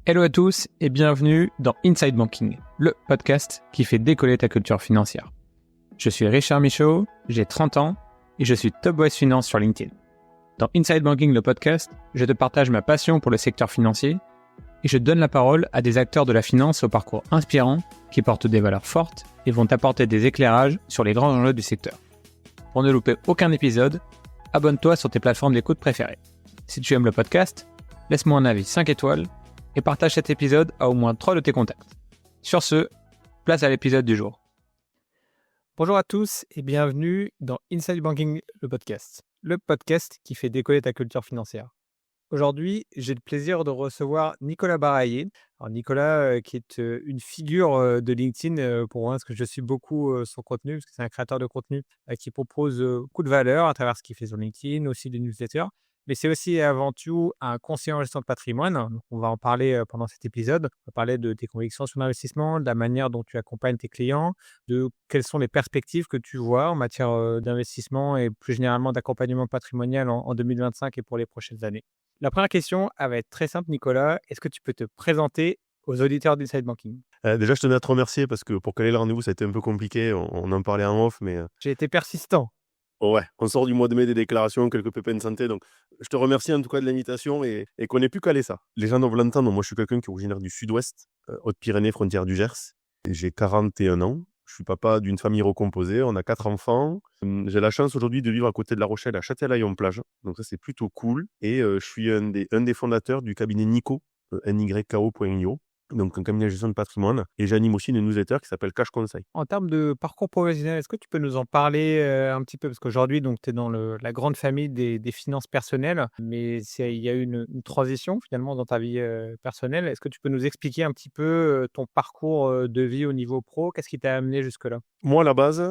Hello à tous et bienvenue dans Inside Banking, le podcast qui fait décoller ta culture financière. Je suis Richard Michaud, j'ai 30 ans et je suis Top Voice Finance sur LinkedIn. Dans Inside Banking, le podcast, je te partage ma passion pour le secteur financier et je donne la parole à des acteurs de la finance au parcours inspirant qui portent des valeurs fortes et vont t'apporter des éclairages sur les grands enjeux du secteur. Pour ne louper aucun épisode, abonne-toi sur tes plateformes d'écoute préférées. Si tu aimes le podcast, laisse-moi un avis 5 étoiles et partage cet épisode à au moins 3 de tes contacts. Sur ce, place à l'épisode du jour. Bonjour à tous et bienvenue dans Inside Banking, le podcast qui fait décoller ta culture financière. Aujourd'hui, j'ai le plaisir de recevoir Nicolas Baraillé. Alors Nicolas, qui est une figure de LinkedIn pour moi, parce que je suis beaucoup son contenu, parce que c'est un créateur de contenu qui propose beaucoup de valeur à travers ce qu'il fait sur LinkedIn, aussi des newsletters. Mais c'est aussi et avant tout un conseiller en gestion de patrimoine. Donc, on va en parler pendant cet épisode. On va parler de tes convictions sur l'investissement, de la manière dont tu accompagnes tes clients, de quelles sont les perspectives que tu vois en matière d'investissement et plus généralement d'accompagnement patrimonial en 2025 et pour les prochaines années. La première question, elle va être très simple, Nicolas. Est-ce que tu peux te présenter aux auditeurs d'Inside Banking? Déjà, je tenais à te remercier parce que pour caler le rendez-vous, ça a été un peu compliqué. On en parlait en off, mais J'ai été persistant. ouais, on sort du mois de mai des déclarations, quelques pépins de santé. Donc, je te remercie en tout cas de l'invitation et qu'on ait pu caler ça. Les gens doivent l'entendre. Moi, je suis quelqu'un qui est originaire du sud-ouest, Haute-Pyrénées, frontière du Gers. Et j'ai 41 ans. Je suis papa d'une famille recomposée. On a 4 enfants. J'ai la chance aujourd'hui de vivre à côté de La Rochelle, à Châtelaillon-Plage. Donc ça, c'est plutôt cool. Et je suis un des fondateurs du cabinet Nico, nyko.io. Donc un cabinet de gestion de patrimoine. Et j'anime aussi une newsletter qui s'appelle Cash Conseil. En termes de parcours professionnel, est-ce que tu peux nous en parler un petit peu? Parce qu'aujourd'hui, tu es dans la grande famille des finances personnelles, mais il y a eu une transition finalement dans ta vie personnelle. Est-ce que tu peux nous expliquer un petit peu ton parcours de vie au niveau pro? Qu'est-ce qui t'a amené jusque-là? Moi, à la base,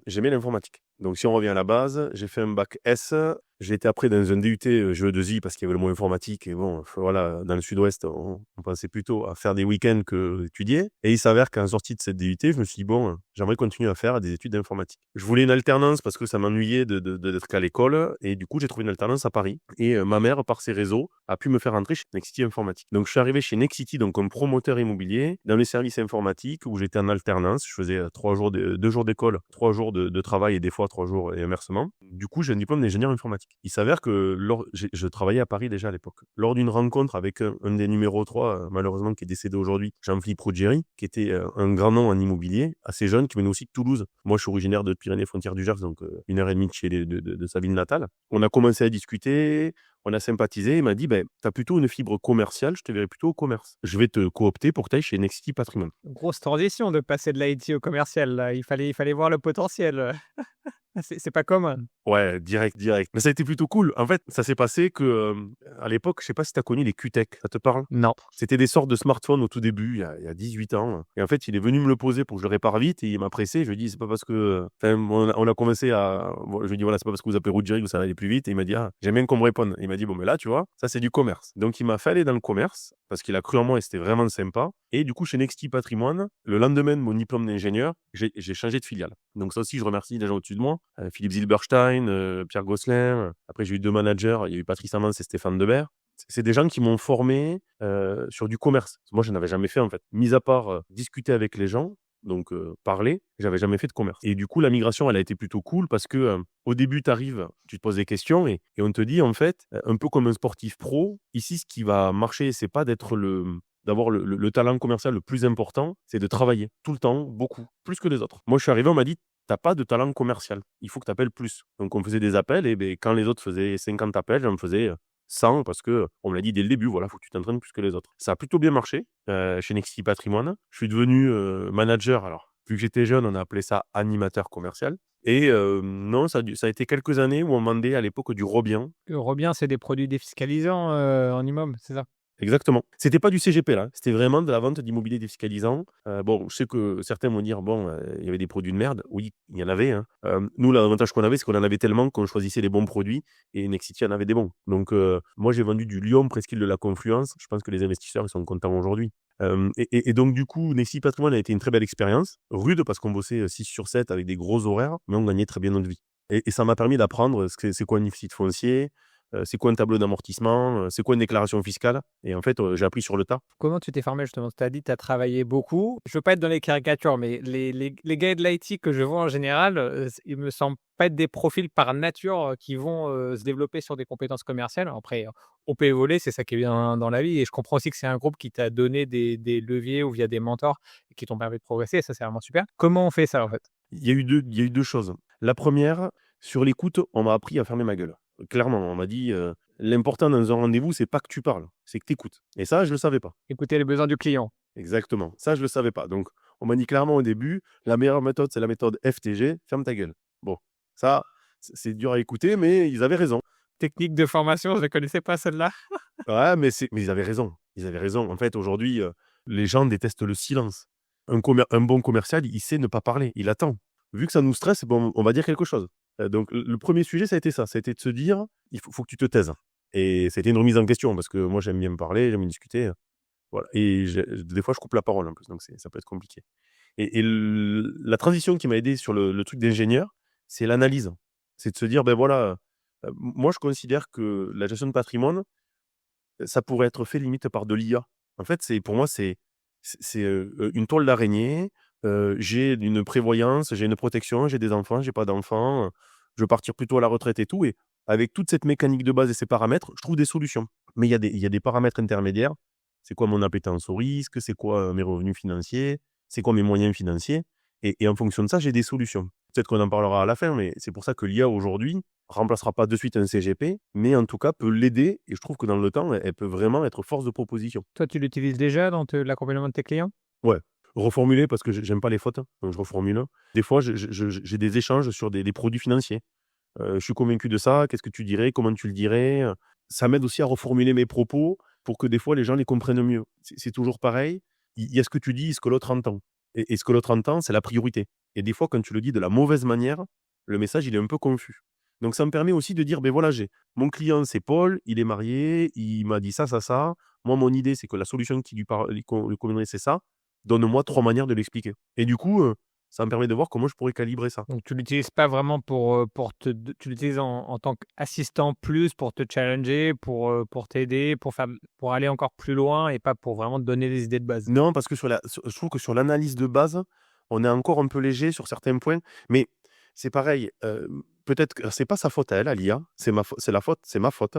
j'aimais l'informatique. Donc, si on revient à la base, j'ai fait un bac S. J'ai été après dans un DUT GE2I parce qu'il y avait le mot informatique. Et bon, voilà, dans le sud-ouest, on pensait plutôt à faire des week-ends que d'étudier. Et il s'avère qu'en sortie de cette DUT, je me suis dit, bon, j'aimerais continuer à faire des études d'informatique. Je voulais une alternance parce que ça m'ennuyait d'être qu'à l'école. Et du coup, j'ai trouvé une alternance à Paris. Et ma mère, par ses réseaux, a pu me faire entrer chez Nexity Informatique. Donc, je suis arrivé chez Nexity, donc un promoteur immobilier, dans les services informatiques où j'étais en alternance. Je faisais 2 jours d'école, 3 jours de travail et des fois 3 jours et inversement. Du coup, j'ai un diplôme d'ingénieur informatique. Il s'avère que je travaillais à Paris déjà à l'époque. Lors d'une rencontre avec un des numéros 3, malheureusement, qui est décédé aujourd'hui, Jean-Philippe Ruggieri, qui était un grand nom en immobilier, assez jeune, qui venait aussi de Toulouse. Moi, je suis originaire de Pyrénées, frontière du Gers, donc 1h30 de sa ville natale. On a commencé à discuter, on a sympathisé. Il m'a dit, tu as plutôt une fibre commerciale, je te verrai plutôt au commerce. Je vais te coopter pour que tu ailles chez Nexity Patrimoine. Grosse transition de passer de l'IT au commercial, là. Il fallait voir le potentiel. C'est pas commun. Ouais, direct. Mais ça a été plutôt cool. En fait, ça s'est passé que, à l'époque, je sais pas si tu as connu les QTech, ça te parle? Non. C'était des sortes de smartphones au tout début, il y a 18 ans. Et en fait, il est venu me le poser pour que je le répare vite et il m'a pressé. Je lui ai dit, c'est pas parce que, on a commencé à, je lui ai dit, voilà, c'est pas parce que vous appelez Ruggieri que ça va aller plus vite. Et il m'a dit, j'aime bien qu'on me réponde. Et il m'a dit, bon, mais là, tu vois, ça, c'est du commerce. Donc, il m'a fait aller dans le commerce parce qu'il a cru en moi et c'était vraiment sympa. Et du coup, chez Nexity Patrimoine, le lendemain de mon diplôme d'ingénieur, j'ai changé de filiale. Donc, ça aussi, je remercie les gens au-dessus de moi. Philippe Zilberstein, Pierre Gosselin. Après, j'ai eu 2 managers. Il y a eu Patrice Amans et Stéphane Debert. C'est des gens qui m'ont formé sur du commerce. Moi, je n'avais jamais fait, en fait. Mis à part discuter avec les gens, donc parler, j'avais jamais fait de commerce. Et du coup, la migration, elle a été plutôt cool parce que au début, tu arrives, tu te poses des questions et on te dit, en fait, un peu comme un sportif pro, ici, ce qui va marcher, c'est pas d'avoir le talent commercial le plus important, c'est de travailler tout le temps, beaucoup, plus que les autres. Moi, je suis arrivé, on m'a dit, t'as pas de talent commercial, il faut que tu appelles plus. Donc, on faisait des appels et quand les autres faisaient 50 appels, j'en faisais 100 parce que on me l'a dit dès le début, voilà, faut que tu t'entraînes plus que les autres. Ça a plutôt bien marché chez Nexity Patrimoine. Je suis devenu manager. Alors, vu que j'étais jeune, on a appelé ça animateur commercial. Et non, ça a été quelques années où on vendait à l'époque du Robien. Le Robien, c'est des produits défiscalisants en immeuble, c'est ça? Exactement. C'était pas du CGP là, c'était vraiment de la vente d'immobilier défiscalisant. Bon, je sais que certains vont dire bon, il y avait des produits de merde. Oui, il y en avait. Nous, l'avantage qu'on avait, c'est qu'on en avait tellement qu'on choisissait les bons produits et Nexity en avait des bons. Donc, moi, j'ai vendu du Lyon, Presqu'île de la Confluence. Je pense que les investisseurs ils sont contents aujourd'hui. Et donc, du coup, Nexity Patrimoine a été une très belle expérience. Rude parce qu'on bossait 6 sur 7 avec des gros horaires, mais on gagnait très bien notre vie. Et ça m'a permis d'apprendre c'est quoi un site foncier, c'est quoi un tableau d'amortissement, c'est quoi une déclaration fiscale. Et en fait, j'ai appris sur le tas. Comment tu t'es formé justement? Tu as dit que tu as travaillé beaucoup. Je veux pas être dans les caricatures, mais les gars de l'IT que je vois en général, ils me semblent pas être des profils par nature, qui vont, se développer sur des compétences commerciales. Après, on peut évoluer, c'est ça qui est bien dans la vie et je comprends aussi que c'est un groupe qui t'a donné des leviers ou via des mentors qui t'ont permis de progresser et ça, c'est vraiment super. Comment on fait ça, en fait? Il y a eu deux choses. La première, sur l'écoute, on m'a appris à fermer ma gueule. Clairement, on m'a dit, l'important dans un rendez-vous, c'est pas que tu parles, c'est que tu écoutes. Et ça, je le savais pas. Écouter les besoins du client. Exactement. Ça, je le savais pas. Donc, on m'a dit clairement au début, la meilleure méthode, c'est la méthode FTG, ferme ta gueule. Bon, ça, c'est dur à écouter, mais ils avaient raison. Technique de formation, je ne connaissais pas celle-là. Ouais, mais ils avaient raison. Ils avaient raison. En fait, aujourd'hui, les gens détestent le silence. Un bon commercial, il sait ne pas parler. Il attend. Vu que ça nous stresse, bon, on va dire quelque chose. Donc, le premier sujet, ça a été ça. Ça a été de se dire, il faut que tu te taises. Et c'était une remise en question parce que moi, j'aime bien me parler, j'aime bien discuter. Voilà. Et des fois, je coupe la parole en plus. Donc, ça peut être compliqué. Et la transition qui m'a aidé sur le truc d'ingénieur, c'est l'analyse. C'est de se dire, ben voilà, moi, je considère que la gestion de patrimoine, ça pourrait être fait limite par de l'IA. En fait, pour moi, c'est une toile d'araignée. J'ai une prévoyance, j'ai une protection, j'ai des enfants, j'ai pas d'enfants. Je veux partir plutôt à la retraite et tout. Et avec toute cette mécanique de base et ces paramètres, je trouve des solutions. Mais il y a des paramètres intermédiaires. C'est quoi mon appétence au risque? C'est quoi mes revenus financiers? C'est quoi mes moyens financiers? Et en fonction de ça, j'ai des solutions. Peut-être qu'on en parlera à la fin, mais c'est pour ça que l'IA aujourd'hui remplacera pas de suite un CGP, mais en tout cas peut l'aider. Et je trouve que dans le temps, elle peut vraiment être force de proposition. Toi, tu l'utilises déjà dans l'accompagnement de tes clients? Ouais, reformuler parce que j'aime pas les fautes, donc je reformule. Des fois, j'ai des échanges sur des produits financiers. Je suis convaincu de ça, qu'est-ce que tu dirais? Comment tu le dirais? Ça m'aide aussi à reformuler mes propos pour que des fois les gens les comprennent mieux. C'est toujours pareil, il y a ce que tu dis et ce que l'autre entend. Et ce que l'autre entend, c'est la priorité. Et des fois, quand tu le dis de la mauvaise manière, le message, il est un peu confus. Donc ça me permet aussi de dire, ben voilà, mon client, c'est Paul, il est marié, il m'a dit ça, ça, ça. Moi, mon idée, c'est que la solution qui lui conviendrait, c'est ça. Donne-moi 3 manières de l'expliquer. Et du coup, ça me permet de voir comment je pourrais calibrer ça. Donc tu l'utilises pas vraiment tu l'utilises en tant qu'assistant plus pour te challenger, pour t'aider, pour aller encore plus loin et pas pour vraiment te donner des idées de base? Non, parce que je trouve que sur l'analyse de base, on est encore un peu léger sur certains points, mais c'est pareil, peut-être que c'est pas sa faute à elle, à l'IA, c'est ma faute.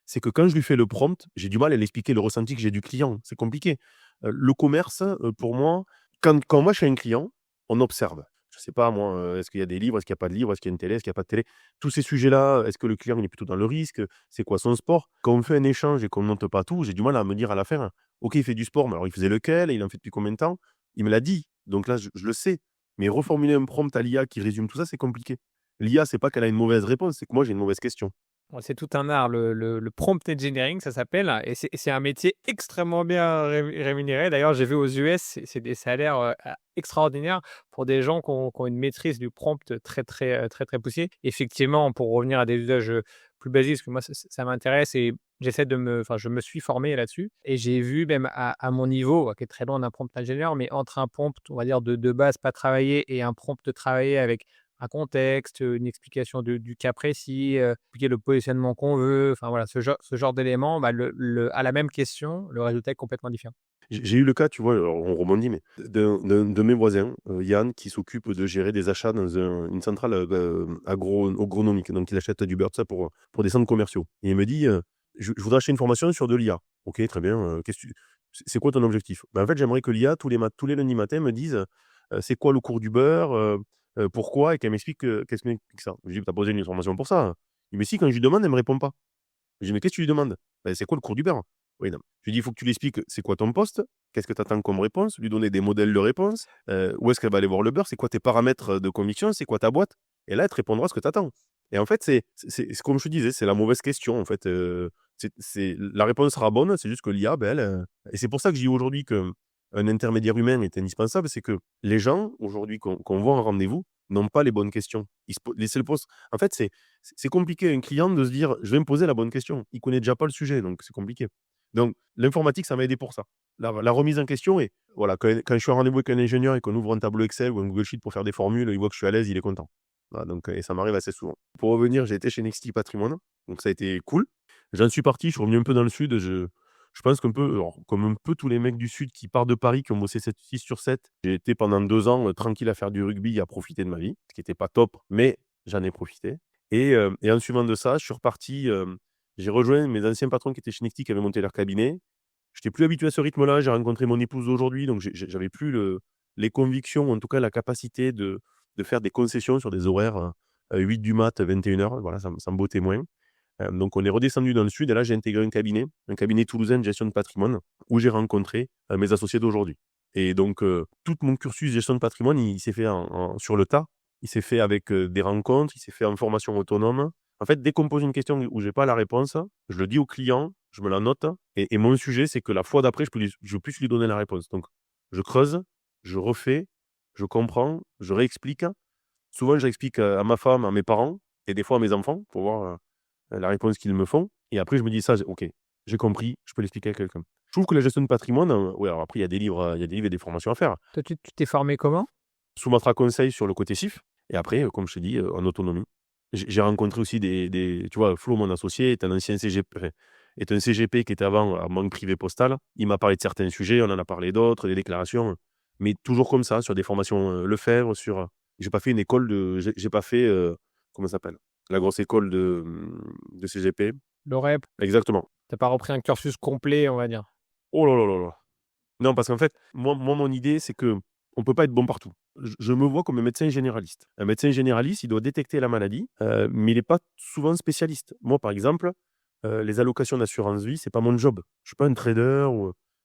C'est que quand je lui fais le prompt, j'ai du mal à l'expliquer le ressenti que j'ai du client, c'est compliqué. Le commerce, pour moi, quand moi je suis un client, on observe. Je sais pas moi, est-ce qu'il y a des livres? Est-ce qu'il y a pas de livres? Est-ce qu'il y a une télé? Est-ce qu'il y a pas de télé? Tous ces sujets-là, est-ce que le client il est plutôt dans le risque? C'est quoi son sport? Quand on fait un échange et qu'on ne monte pas tout, j'ai du mal à me dire à la fin: «OK, il fait du sport, mais alors il faisait lequel? Et il en fait depuis combien de temps?» Il me l'a dit, donc là je le sais. Mais reformuler un prompt à l'IA qui résume tout ça, c'est compliqué. L'IA, c'est pas qu'elle a une mauvaise réponse, c'est que moi j'ai une mauvaise question. Ouais, c'est tout un art, le prompt engineering, ça s'appelle et c'est un métier extrêmement bien rémunéré. D'ailleurs, j'ai vu aux US, c'est des salaires, extraordinaires pour des gens qui ont une maîtrise du prompt très, très, très, très poussée. Effectivement, pour revenir à des usages, plus basiques, parce que moi ça m'intéresse et je me suis formé là-dessus et j'ai vu même à mon niveau, qui est très loin d'un prompt ingénieur, mais entre un prompt, on va dire de base pas travaillé et un prompt travaillé avec un contexte, une explication du cas précis, expliquer le positionnement qu'on veut, enfin voilà, ce genre d'éléments, bah, à la même question, le résultat est complètement différent. J'ai eu le cas, tu vois, alors on rebondit, mais d'un de mes voisins, Yann, qui s'occupe de gérer des achats dans une centrale agronomique. Donc, il achète du beurre, tout ça, pour des centres commerciaux. Et il me dit, je voudrais acheter une formation sur de l'IA. Ok, très bien. C'est quoi ton objectif? Ben, en fait, j'aimerais que l'IA, tous les lundis matins, me dise c'est quoi le cours du beurre, pourquoi, et qu'elle m'explique qu'est-ce que m'explique ça. Je lui dis, t'as posé une formation pour ça? Il me dit, si, quand je lui demande, elle me répond pas. Je lui dis, mais qu'est-ce que tu lui demandes? Ben, c'est quoi le cours du beurre? Oui, non. Je lui dis, il faut que tu lui expliques c'est quoi ton poste, qu'est-ce que tu attends comme réponse, lui donner des modèles de réponse, où est-ce qu'elle va aller voir le beurre, c'est quoi tes paramètres de conviction, c'est quoi ta boîte, et là, elle te répondra ce que tu attends. Et en fait, c'est comme je te disais, c'est la mauvaise question. En fait, la réponse sera bonne, c'est juste que l'IA, ben, et c'est pour ça que je dis aujourd'hui qu'un intermédiaire humain est indispensable, c'est que les gens, aujourd'hui, qu'on voit en rendez-vous, n'ont pas les bonnes questions. En fait, c'est compliqué à un client de se dire, je vais me poser la bonne question. Il connaît déjà pas le sujet, donc c'est compliqué. Donc, l'informatique, ça m'a aidé pour ça. La remise en question, et voilà, quand je suis en rendez-vous avec un ingénieur et qu'on ouvre un tableau Excel ou un Google Sheet pour faire des formules, il voit que je suis à l'aise, il est content. Voilà, donc, et ça m'arrive assez souvent. Pour revenir, j'ai été chez Nexti Patrimoine, donc ça a été cool. J'en suis parti, je suis revenu un peu dans le sud. Je pense qu'un peu, alors, comme un peu tous les mecs du sud qui partent de Paris, qui ont bossé 6 sur 7, j'ai été pendant 2 ans tranquille à faire du rugby, à profiter de ma vie, ce qui n'était pas top, mais j'en ai profité. Et en suivant de ça, je suis reparti, j'ai rejoint mes anciens patrons qui étaient chez Necti, qui avaient monté leur cabinet. Je n'étais plus habitué à ce rythme-là, j'ai rencontré mon épouse d'aujourd'hui, donc j'avais plus les convictions, en tout cas la capacité de faire des concessions sur des horaires 8 du mat, 21h, voilà, ça me bottait moins. Donc on est redescendu dans le sud et là j'ai intégré un cabinet toulousain de gestion de patrimoine où j'ai rencontré mes associés d'aujourd'hui. Et donc tout mon cursus gestion de patrimoine, il s'est fait sur le tas. Il s'est fait avec des rencontres, il s'est fait en formation autonome. En fait, dès qu'on me pose une question où j'ai pas la réponse, je le dis au client, je me la note. Et mon sujet, c'est que la fois d'après, je puisse lui donner la réponse. Donc je creuse, je refais, je comprends, je réexplique. Souvent, je réexplique à ma femme, à mes parents et des fois à mes enfants pour voir la réponse qu'ils me font. Et après, je me dis ça, ok, j'ai compris, je peux l'expliquer à quelqu'un. Je trouve que la gestion de patrimoine, ouais, alors après, il y a des livres et des formations à faire. Toi, tu t'es formé comment? Sumatra Conseil sur le côté CIF. Et après, comme je te dis, en autonomie. J'ai rencontré aussi tu vois, Flo, mon associé, est un ancien CGP, est un CGP qui était avant à Banque Privée Postale. Il m'a parlé de certains sujets, on en a parlé d'autres, des déclarations. Mais toujours comme ça, sur des formations Lefebvre, sur... J'ai pas fait une école de... J'ai pas fait... comment ça s'appelle? La grosse école de CGP. L'OREP, Exactement. t'as pas repris un cursus complet, on va dire. Oh là là là là. Non, parce qu'en fait, moi, mon idée, c'est que on peut pas être bon partout. Je me vois comme un médecin généraliste. Un médecin généraliste, il doit détecter la maladie, mais il n'est pas souvent spécialiste. Moi, par exemple, les allocations d'assurance vie, c'est pas mon job. Je suis pas un trader.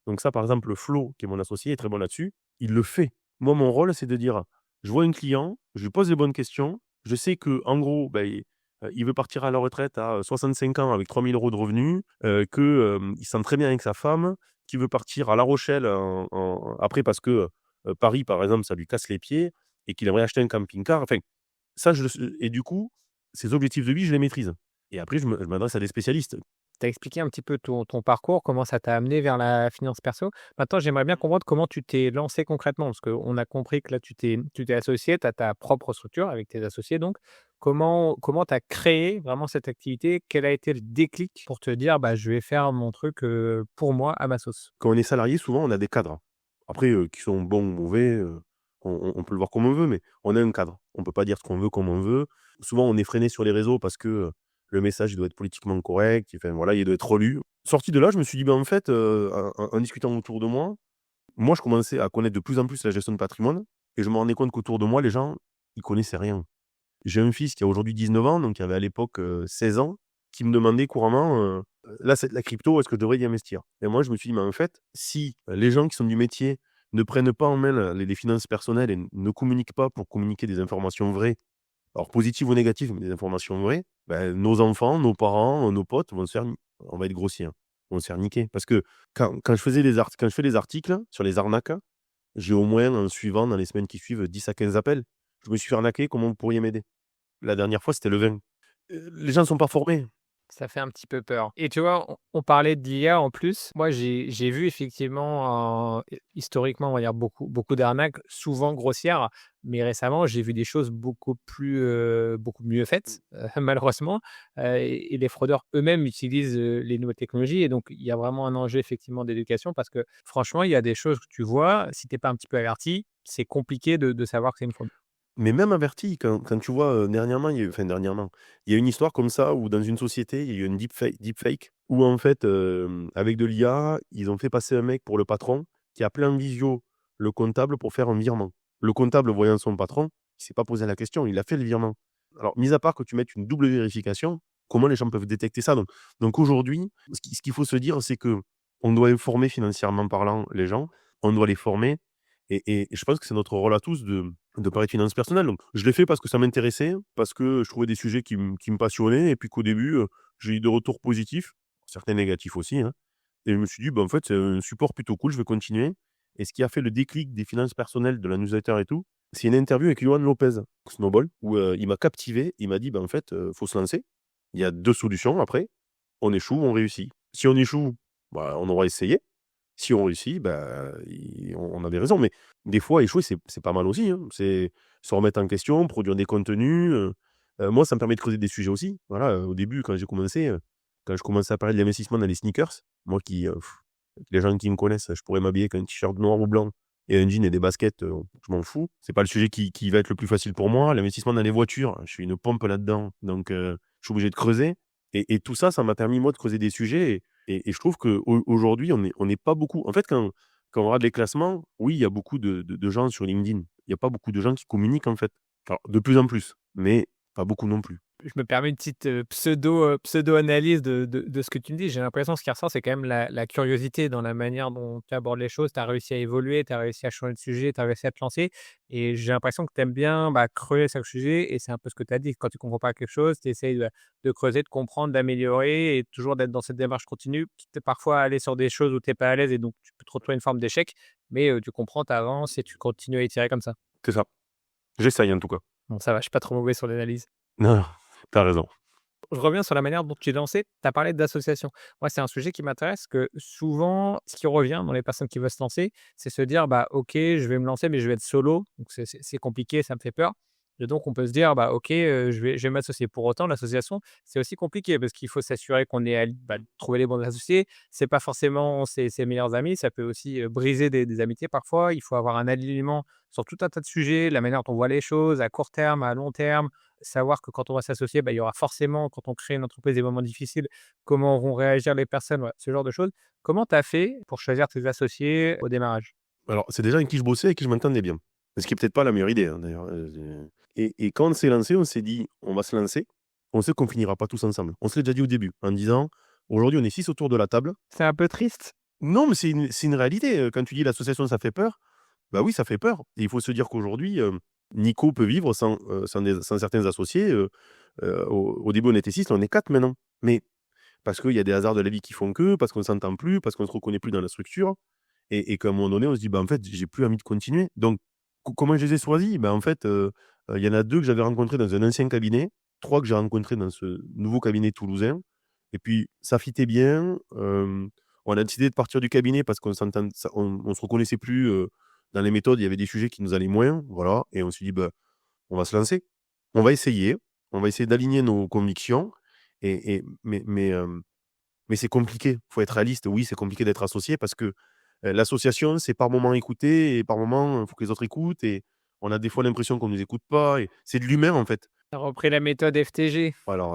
Donc ça, par exemple, Flo, qui est mon associé, est très bon là-dessus. Il le fait. Moi, mon rôle, c'est de dire, je vois un client, je lui pose les bonnes questions. Je sais que, en gros, il veut partir à la retraite à 65 ans avec 3 000 € de revenus, qu'il se sent très bien avec sa femme, qui veut partir à La Rochelle après parce que Paris, par exemple, ça lui casse les pieds et qu'il aimerait acheter un camping-car. Enfin, ça, et du coup, ces objectifs de vie, je les maîtrise. Et après, je m'adresse à des spécialistes. Tu as expliqué un petit peu ton parcours, comment ça t'a amené vers la finance perso. Maintenant, j'aimerais bien comprendre comment tu t'es lancé concrètement, parce qu'on a compris que là, tu t'es associé, tu as ta propre structure avec tes associés. Donc, comment tu as créé vraiment cette activité? Quel a été le déclic pour te dire, bah, je vais faire mon truc pour moi, à ma sauce? Quand on est salarié, souvent, on a des cadres. Après, qui sont bons ou mauvais, on peut le voir comme on veut, mais on a un cadre. On ne peut pas dire ce qu'on veut comme on veut. Souvent, on est freiné sur les réseaux parce que le message il doit être politiquement correct, enfin, voilà, il doit être relu. Sorti de là, je me suis dit, en fait, en discutant autour de moi, je commençais à connaître de plus en plus la gestion de patrimoine et je me rendais compte qu'autour de moi, les gens, ils connaissaient rien. J'ai un fils qui a aujourd'hui 19 ans, donc qui avait à l'époque 16 ans, qui me demandait couramment, là, c'est de la crypto, est-ce que je devrais y investir? Et moi, je me suis dit, mais en fait, si les gens qui sont du métier ne prennent pas en main les finances personnelles et ne communiquent pas pour communiquer des informations vraies, alors positives ou négatives, mais des informations vraies, nos enfants, nos parents, nos potes vont se faire, on va être grossiers, hein, vont se faire niquer. Parce que quand je fais des articles sur les arnaques, j'ai au moins, en suivant dans les semaines qui suivent, 10 à 15 appels. Je me suis fait arnaquer, comment vous pourriez m'aider? La dernière fois, c'était le vin. Les gens ne sont pas formés. Ça fait un petit peu peur. Et tu vois, on parlait d'IA en plus. Moi, j'ai vu effectivement, historiquement, on va dire beaucoup d'arnaques, souvent grossières. Mais récemment, j'ai vu des choses beaucoup mieux faites, malheureusement. Et les fraudeurs eux-mêmes utilisent les nouvelles technologies. Et donc, il y a vraiment un enjeu effectivement d'éducation parce que franchement, il y a des choses que tu vois, si tu n'es pas un petit peu averti, c'est compliqué de savoir que c'est une fraude. Mais même averti, quand tu vois, dernièrement, il y a une histoire comme ça où dans une société, il y a eu une deepfake où en fait, avec de l'IA, ils ont fait passer un mec pour le patron qui a appelé en visio le comptable pour faire un virement. Le comptable, voyant son patron, il s'est pas posé la question, il a fait le virement. Alors, mis à part que tu mettes une double vérification, comment les gens peuvent détecter ça? Donc aujourd'hui, ce qu'il faut se dire, c'est que on doit informer financièrement parlant les gens, on doit les former et je pense que c'est notre rôle à tous de parler de finances personnelles. Donc, je l'ai fait parce que ça m'intéressait, parce que je trouvais des sujets qui me passionnaient, et puis qu'au début, j'ai eu des retours positifs, certains négatifs aussi, hein. Et je me suis dit, en fait, c'est un support plutôt cool, je vais continuer. Et ce qui a fait le déclic des finances personnelles, de la newsletter et tout, c'est une interview avec Johan Lopez, Snowball, où il m'a captivé. Il m'a dit, en fait, faut se lancer. Il y a 2 solutions après. On échoue, on réussit. Si on échoue, on aura essayé. Si on réussit, on a des raisons. Mais des fois, échouer, c'est pas mal aussi, hein. C'est se remettre en question, produire des contenus. Moi, ça me permet de creuser des sujets aussi. Voilà, au début, quand j'ai commencé, quand je commençais à parler de l'investissement dans les sneakers, moi les gens qui me connaissent, je pourrais m'habiller avec un t-shirt noir ou blanc et un jean et des baskets, je m'en fous. C'est pas le sujet qui va être le plus facile pour moi. L'investissement dans les voitures, je suis une pompe là-dedans, donc je suis obligé de creuser. Et tout ça, ça m'a permis, moi, de creuser des sujets. Et je trouve qu'aujourd'hui, on n'est pas beaucoup. En fait, quand on regarde les classements, oui, il y a beaucoup de gens sur LinkedIn. Il n'y a pas beaucoup de gens qui communiquent, en fait. Alors, de plus en plus, mais pas beaucoup non plus. Je me permets une petite pseudo-analyse de ce que tu me dis. J'ai l'impression que ce qui ressort, c'est quand même la curiosité dans la manière dont tu abordes les choses. Tu as réussi à évoluer, tu as réussi à changer de sujet, tu as réussi à te lancer. Et j'ai l'impression que tu aimes bien creuser chaque sujet. Et c'est un peu ce que tu as dit. Quand tu ne comprends pas quelque chose, tu essayes de creuser, de comprendre, d'améliorer et toujours d'être dans cette démarche continue. Quitte à parfois aller sur des choses où tu n'es pas à l'aise et donc tu peux te retrouver une forme d'échec. Mais tu comprends, tu avances et tu continues à étirer comme ça. C'est ça. J'essaye, en tout cas. Bon, ça va, je suis pas trop mauvais sur l'analyse. Non, t'as raison. Je reviens sur la manière dont tu es lancé. Tu as parlé d'association. Moi, c'est un sujet qui m'intéresse que souvent, ce qui revient dans les personnes qui veulent se lancer, c'est se dire, OK, je vais me lancer, mais je vais être solo. Donc, c'est compliqué, ça me fait peur. Et donc, on peut se dire, OK, je vais m'associer. Pour autant, l'association, c'est aussi compliqué parce qu'il faut s'assurer qu'on est trouver les bons associés. C'est pas forcément ses meilleurs amis. Ça peut aussi briser des amitiés parfois. Il faut avoir un alignement sur tout un tas de sujets, la manière dont on voit les choses à court terme, à long terme. Savoir que quand on va s'associer, il y aura forcément, quand on crée une entreprise, des moments difficiles, comment vont réagir les personnes, ouais, ce genre de choses. Comment tu as fait pour choisir tes associés au démarrage? Alors, c'est des gens avec qui je bossais et qui je m'entendais bien. Ce qui est peut-être pas la meilleure idée, hein, d'ailleurs. Et quand on s'est lancé, on s'est dit, on va se lancer. On sait qu'on finira pas tous ensemble. On se l'est déjà dit au début, en disant, aujourd'hui, on est 6 autour de la table. C'est un peu triste. Non, mais c'est une réalité. Quand tu dis l'association, ça fait peur. Bah oui, ça fait peur. Et il faut se dire qu'aujourd'hui, Nico peut vivre sans certains associés. Au début, on était 6, là, on est 4 maintenant. Mais parce qu'il y a des hasards de la vie qui font parce qu'on ne s'entend plus, parce qu'on ne se reconnaît plus dans la structure. Et qu'à un moment donné, on se dit, en fait, j'ai plus envie de continuer. Donc, comment je les ai choisis? En fait, il y en a 2 que j'avais rencontrés dans un ancien cabinet, 3 que j'ai rencontrés dans ce nouveau cabinet toulousain. Et puis, ça fitait bien. On a décidé de partir du cabinet parce qu'on on se reconnaissait plus dans les méthodes. Il y avait des sujets qui nous allaient moins. Voilà. Et on s'est dit, on va se lancer. On va essayer. On va essayer d'aligner nos convictions. Mais c'est compliqué. Il faut être réaliste. Oui, c'est compliqué d'être associé parce que l'association, c'est par moment écouter et par moment, il faut que les autres écoutent. Et on a des fois l'impression qu'on ne nous écoute pas. Et c'est de l'humain, en fait. Tu as repris la méthode FTG Alors,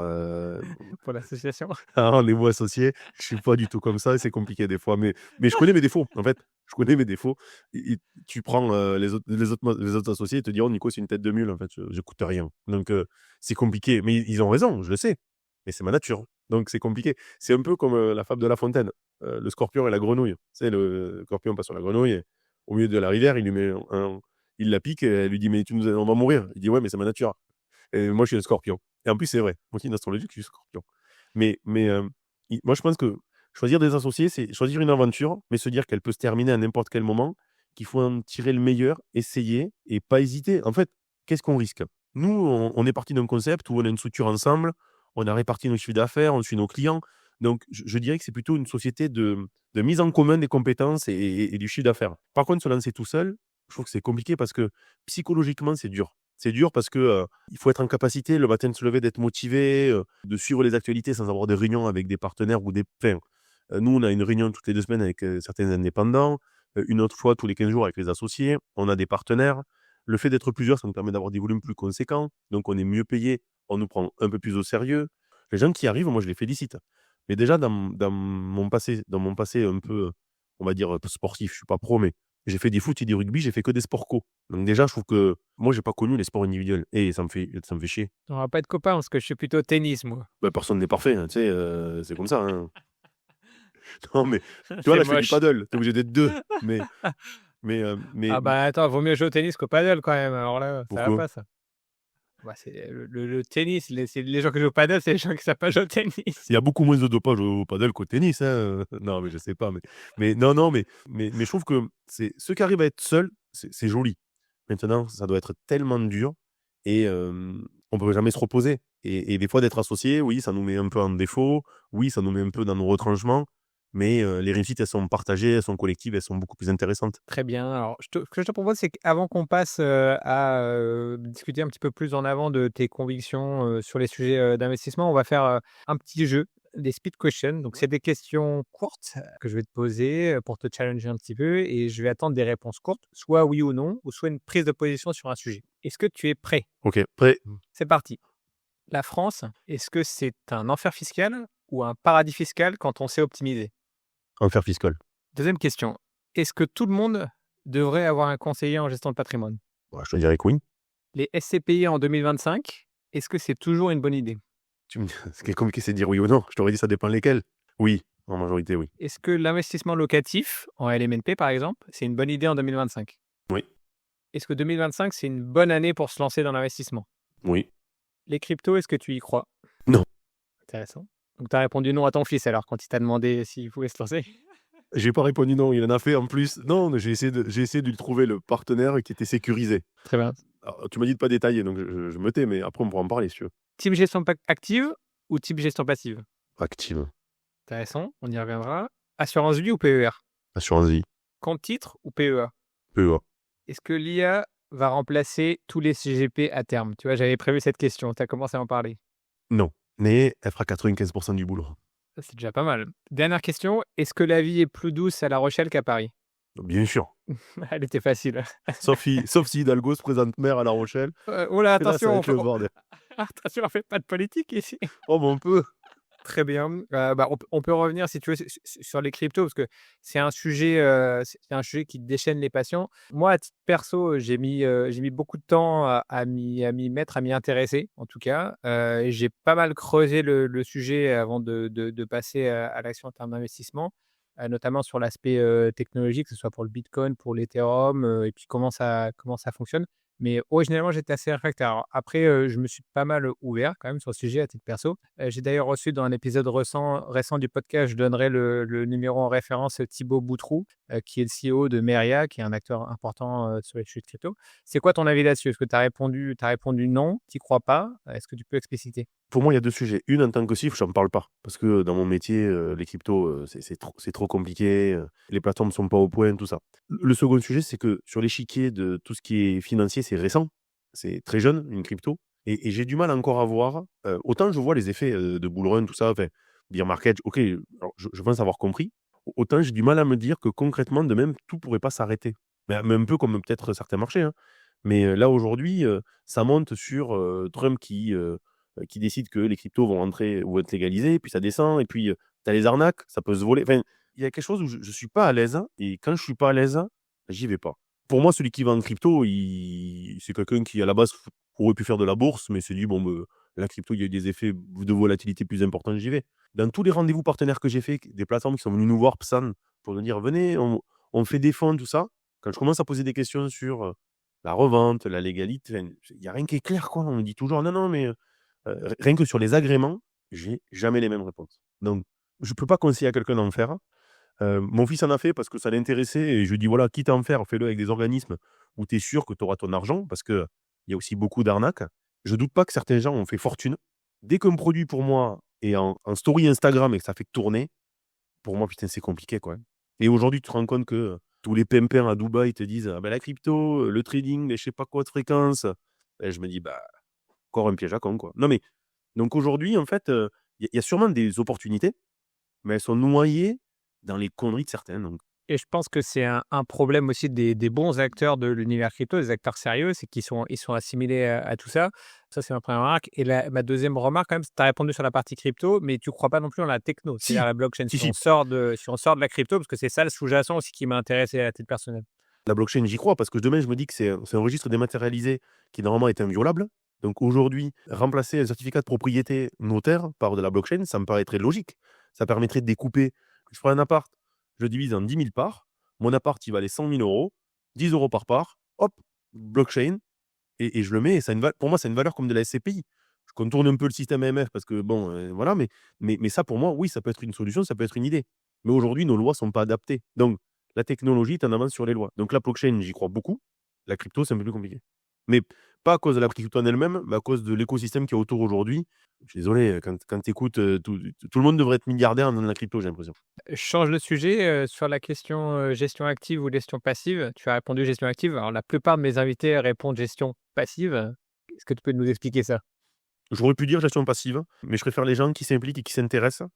pour l'association. rendez-vous associé, je ne suis pas du tout comme ça et c'est compliqué des fois. Mais je connais mes défauts, en fait. Je connais mes défauts. Et tu prends les autres associés et te diront, Nico, c'est une tête de mule. En fait, je n'écoute rien. Donc, c'est compliqué. Mais ils ont raison, je le sais. Mais c'est ma nature. Donc, c'est compliqué. C'est un peu comme la fable de La Fontaine. Le scorpion et la grenouille. Tu sais, le scorpion passe sur la grenouille et, au milieu de la rivière, il la pique et elle lui dit, mais on va mourir. Il dit, ouais, mais c'est ma nature. Et moi, je suis un scorpion. Et en plus, c'est vrai. Moi aussi, une astrologie, je suis scorpion. Mais moi, je pense que choisir des associés, c'est choisir une aventure, mais se dire qu'elle peut se terminer à n'importe quel moment, qu'il faut en tirer le meilleur, essayer et pas hésiter. En fait, qu'est-ce qu'on risque? Nous, on est parti d'un concept où on a une structure ensemble, on a réparti nos chiffres d'affaires, on suit nos clients. Donc, je dirais que c'est plutôt une société de mise en commun des compétences et du chiffre d'affaires. Par contre, se lancer tout seul, je trouve que c'est compliqué parce que psychologiquement, c'est dur. C'est dur parce que il faut être en capacité le matin de se lever, d'être motivé, de suivre les actualités sans avoir de réunions avec des partenaires ou nous, on a une réunion toutes les 2 semaines avec certains indépendants, une autre fois tous les 15 jours avec les associés. On a des partenaires. Le fait d'être plusieurs, ça nous permet d'avoir des volumes plus conséquents. Donc, on est mieux payé. On nous prend un peu plus au sérieux. Les gens qui arrivent, moi, je les félicite. Mais déjà, dans mon passé un peu, on va dire, sportif, je suis pas pro, mais j'ai fait des foot et du rugby, j'ai fait que des sports co. Donc déjà, je trouve que moi, j'ai pas connu les sports individuels. Et ça me fait chier. On va pas être copains parce que je suis plutôt tennis, moi. Personne n'est parfait, hein, tu sais, c'est comme ça. Hein. Non, mais tu vois, C'est là, je fais du moche. paddle. T'es obligé d'être 2. Mais Attends, vaut mieux jouer au tennis qu'au paddle quand même. Alors là, ça va pourquoi? pas ça. C'est le tennis, c'est les gens qui jouent au paddle, c'est les gens qui savent pas jouer au tennis. Il y a beaucoup moins de dopage au paddle qu'au tennis. Hein. Non, mais je sais pas. Mais non, mais je trouve que ceux qui arrivent à être seuls, c'est joli. Maintenant, ça doit être tellement dur et on peut jamais se reposer. Et des fois, d'être associé, oui, ça nous met un peu en défaut. Oui, ça nous met un peu dans nos retranchements. Mais les réussites, elles sont partagées, elles sont collectives, elles sont beaucoup plus intéressantes. Très bien. Alors, ce que je te propose, c'est qu'avant qu'on passe à discuter un petit peu plus en avant de tes convictions sur les sujets d'investissement, on va faire un petit jeu. des speed questions. Donc, c'est des questions courtes que je vais te poser pour te challenger un petit peu et je vais attendre des réponses courtes, soit oui ou non, ou soit une prise de position sur un sujet. Est-ce que tu es prêt? Ok, prêt. C'est parti. La France, est-ce que c'est un enfer fiscal ou un paradis fiscal quand on sait optimiser? Enfer fiscal. Deuxième question. Est-ce que tout le monde devrait avoir un conseiller en gestion de patrimoine? Ouais, je te dirais que oui. Les SCPI en 2025, est-ce que c'est toujours une bonne idée? Ce qui est compliqué, c'est de dire oui ou non. Je t'aurais dit ça dépend lesquels. Oui, en majorité, oui. Est-ce que l'investissement locatif en LMNP, par exemple, c'est une bonne idée en 2025? Oui. Est-ce que 2025, c'est une bonne année pour se lancer dans l'investissement? Oui. Les cryptos, est-ce que tu y crois? Non. Intéressant. Donc, tu as répondu non à ton fils alors quand il t'a demandé s'il pouvait se lancer? J'ai pas répondu non, il en a fait en plus. Non, j'ai essayé de lui trouver le partenaire qui était sécurisé. Très bien. Alors, tu m'as dit de pas détailler, donc je me tais, mais après on pourra en parler si tu veux. Type gestion active ou type gestion passive? Active. Intéressant, on y reviendra. Assurance vie ou PER? Assurance vie. Compte titre ou PEA? PEA. Est-ce que l'IA va remplacer tous les CGP à terme? Tu vois, j'avais prévu cette question, tu as commencé à en parler. Non, mais elle fera 95% du boulot. Ça, c'est déjà pas mal. Dernière question, est-ce que la vie est plus douce à La Rochelle qu'à Paris? Bien sûr. Elle était facile. Sauf si Hidalgo se présente maire à La Rochelle. Oh là, Et là, ça attention, va être le bordel. attention, on fait pas de politique ici. Oh, mais on peut. Très bien. On peut revenir, si tu veux, sur les cryptos, parce que c'est un sujet qui déchaîne les passions. Moi, à titre perso, j'ai mis beaucoup de temps à m'y mettre, à m'y intéresser, en tout cas. Et j'ai pas mal creusé le sujet avant de passer à l'action en termes d'investissement, notamment sur l'aspect technologique, que ce soit pour le Bitcoin, pour l'Ethereum, et puis comment ça fonctionne. Mais originellement, j'étais assez réfractaire. Alors, après, je me suis pas mal ouvert quand même sur le sujet à titre perso. J'ai d'ailleurs reçu dans un épisode récent du podcast, je donnerai le numéro en référence, Thibaut Boutroux, qui est le CEO de Meria, qui est un acteur important sur les sujets de crypto. C'est quoi ton avis là-dessus? Est-ce que tu as répondu non? Tu n'y crois pas? Est-ce que tu peux expliciter? Pour moi, il y a deux sujets. Une, en tant que CIF, j'en parle pas. Parce que dans mon métier, les cryptos, c'est trop compliqué. Les plateformes ne sont pas au point, tout ça. Le second sujet, c'est que sur l'échiquier de tout ce qui est financier, c'est récent. C'est très jeune, une crypto. Et j'ai du mal encore à voir. Autant je vois les effets de bull run, tout ça, enfin, bear market, ok, alors je pense avoir compris. Autant j'ai du mal à me dire que concrètement, de même, tout pourrait pas s'arrêter. Mais un peu comme peut-être certains marchés. Hein. Mais là, aujourd'hui, ça monte sur Trump qui décide que les cryptos vont être légalisés, puis ça descend, et puis tu as les arnaques, ça peut se voler. Enfin, il y a quelque chose où je ne suis pas à l'aise, et quand je ne suis pas à l'aise, j'y vais pas. Pour moi, celui qui vend en crypto, c'est quelqu'un qui, à la base, aurait pu faire de la bourse, mais s'est dit, bon, la crypto, il y a eu des effets de volatilité plus importants, j'y vais. Dans tous les rendez-vous partenaires que j'ai fait, des plateformes qui sont venues nous voir, Psan, pour nous dire, venez, on fait des fonds, tout ça. Quand je commence à poser des questions sur la revente, la légalité, il n'y a rien qui est clair, quoi. On me dit toujours, non, mais rien que sur les agréments, j'ai jamais les mêmes réponses. Donc, je peux pas conseiller à quelqu'un d'en faire. Mon fils en a fait parce que ça l'intéressait et je lui dis, voilà, quitte à en faire, fais-le avec des organismes où tu es sûr que tu auras ton argent parce qu'il y a aussi beaucoup d'arnaques. Je doute pas que certains gens ont fait fortune. Dès qu'un produit, pour moi, est en story Instagram et que ça fait que tourner, pour moi, putain, c'est compliqué, quoi. Et aujourd'hui, tu te rends compte que tous les pimpins à Dubaï te disent, ah ben, la crypto, le trading, les je sais pas quoi de fréquence. Et je me dis, bah, encore un piège à con, quoi. Non, mais donc aujourd'hui, en fait, il y a sûrement des opportunités, mais elles sont noyées dans les conneries de certains. Donc, Et je pense que c'est un problème aussi des bons acteurs de l'univers crypto, des acteurs sérieux, c'est qu'ils sont assimilés à tout ça. Ça, c'est ma première remarque. Et ma deuxième remarque, quand même, tu as répondu sur la partie crypto, mais tu ne crois pas non plus en la techno, Si. c'est-à-dire la blockchain. Si. On sort de la crypto, parce que c'est ça le sous-jacent aussi qui m'a intéressé à titre personnel. La blockchain, j'y crois, parce que demain, je me dis que c'est un registre dématérialisé qui, normalement, est inviolable. Donc aujourd'hui, remplacer un certificat de propriété notaire par de la blockchain, ça me paraîtrait logique. Ça permettrait de découper. Je prends un appart, je divise en 10 000 parts. Mon appart, il valait 100 000 euros, 10 euros par part. Hop, blockchain. Et je le mets. Et pour moi, c'est une valeur comme de la SCPI. Je contourne un peu le système AMF parce que, bon, voilà. Mais ça, pour moi, oui, ça peut être une solution, ça peut être une idée. Mais aujourd'hui, nos lois ne sont pas adaptées. Donc, la technologie est en avance sur les lois. Donc, la blockchain, j'y crois beaucoup. La crypto, c'est un peu plus compliqué. Mais pas à cause de la crypto en elle-même, mais à cause de l'écosystème qui est autour aujourd'hui. Je suis désolé, quand tu écoutes, tout le monde devrait être milliardaire dans la crypto, j'ai l'impression. Je change de sujet sur la question gestion active ou gestion passive. Tu as répondu gestion active. Alors, la plupart de mes invités répondent gestion passive. Est-ce que tu peux nous expliquer ça? J'aurais pu dire gestion passive, mais je préfère les gens qui s'impliquent et qui s'intéressent.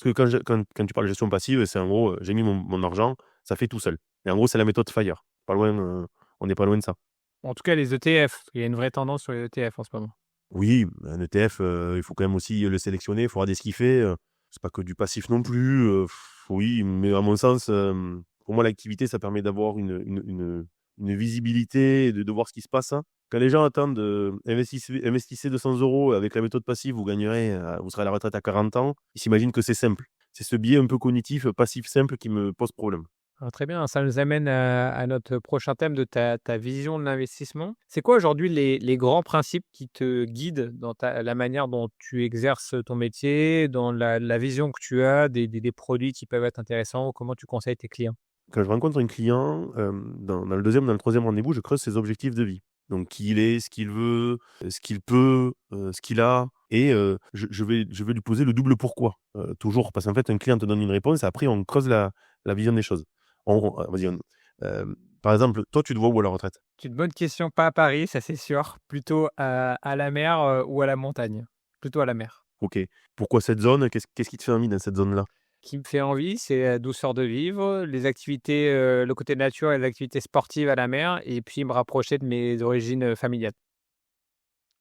Parce que quand tu parles de gestion passive, c'est en gros, j'ai mis mon argent, ça fait tout seul. Et en gros, c'est la méthode FIRE. Pas loin, on n'est pas loin de ça. En tout cas, les ETF, il y a une vraie tendance sur les ETF en ce moment. Oui, un ETF, il faut quand même aussi le sélectionner, il faut regarder ce qu'il fait. C'est pas que du passif non plus. Oui, mais à mon sens, pour moi, l'activité, ça permet d'avoir une visibilité, et de voir ce qui se passe, hein. Quand les gens attendent, investissez 200 € avec la méthode passive, vous serez à la retraite à 40 ans, ils s'imaginent que c'est simple. C'est ce biais un peu cognitif, passif simple qui me pose problème. Ah, très bien, ça nous amène à notre prochain thème de ta vision de l'investissement. C'est quoi aujourd'hui les grands principes qui te guident dans la manière dont tu exerces ton métier, dans la vision que tu as des produits qui peuvent être intéressants, ou comment tu conseilles tes clients? Quand je rencontre un client, dans le 2e, dans le 3e rendez-vous, je creuse ses objectifs de vie. Donc qui il est, ce qu'il veut, ce qu'il peut, ce qu'il a et je vais lui poser le double pourquoi, toujours. Parce qu'en fait, un client te donne une réponse et après on creuse la vision des choses. Vas-y, par exemple, toi, tu te vois où à la retraite? C'est une bonne question, pas à Paris, ça c'est sûr, plutôt à la mer, ou à la montagne? Plutôt à la mer. OK. Pourquoi cette zone? Qu'est-ce qui te fait envie dans cette zone-là? Qui me fait envie, c'est la douceur de vivre, les activités, le côté nature et les activités sportives à la mer, et puis me rapprocher de mes origines, familiales.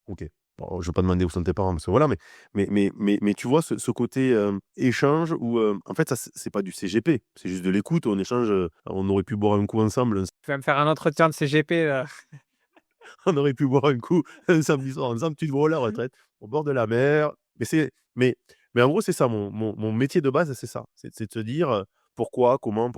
OK. Bon, je vais pas demander où sont tes parents parce que voilà, mais tu vois ce côté, échange où, en fait, ça c'est pas du CGP, c'est juste de l'écoute, on échange, on aurait pu boire un coup ensemble, Tu vas me faire un entretien de CGP là? on aurait pu boire un coup un samedi soir ensemble, tu te vois à la retraite, au bord de la mer, mais en gros, c'est ça mon métier de base, c'est ça. C'est de se dire, pourquoi, comment?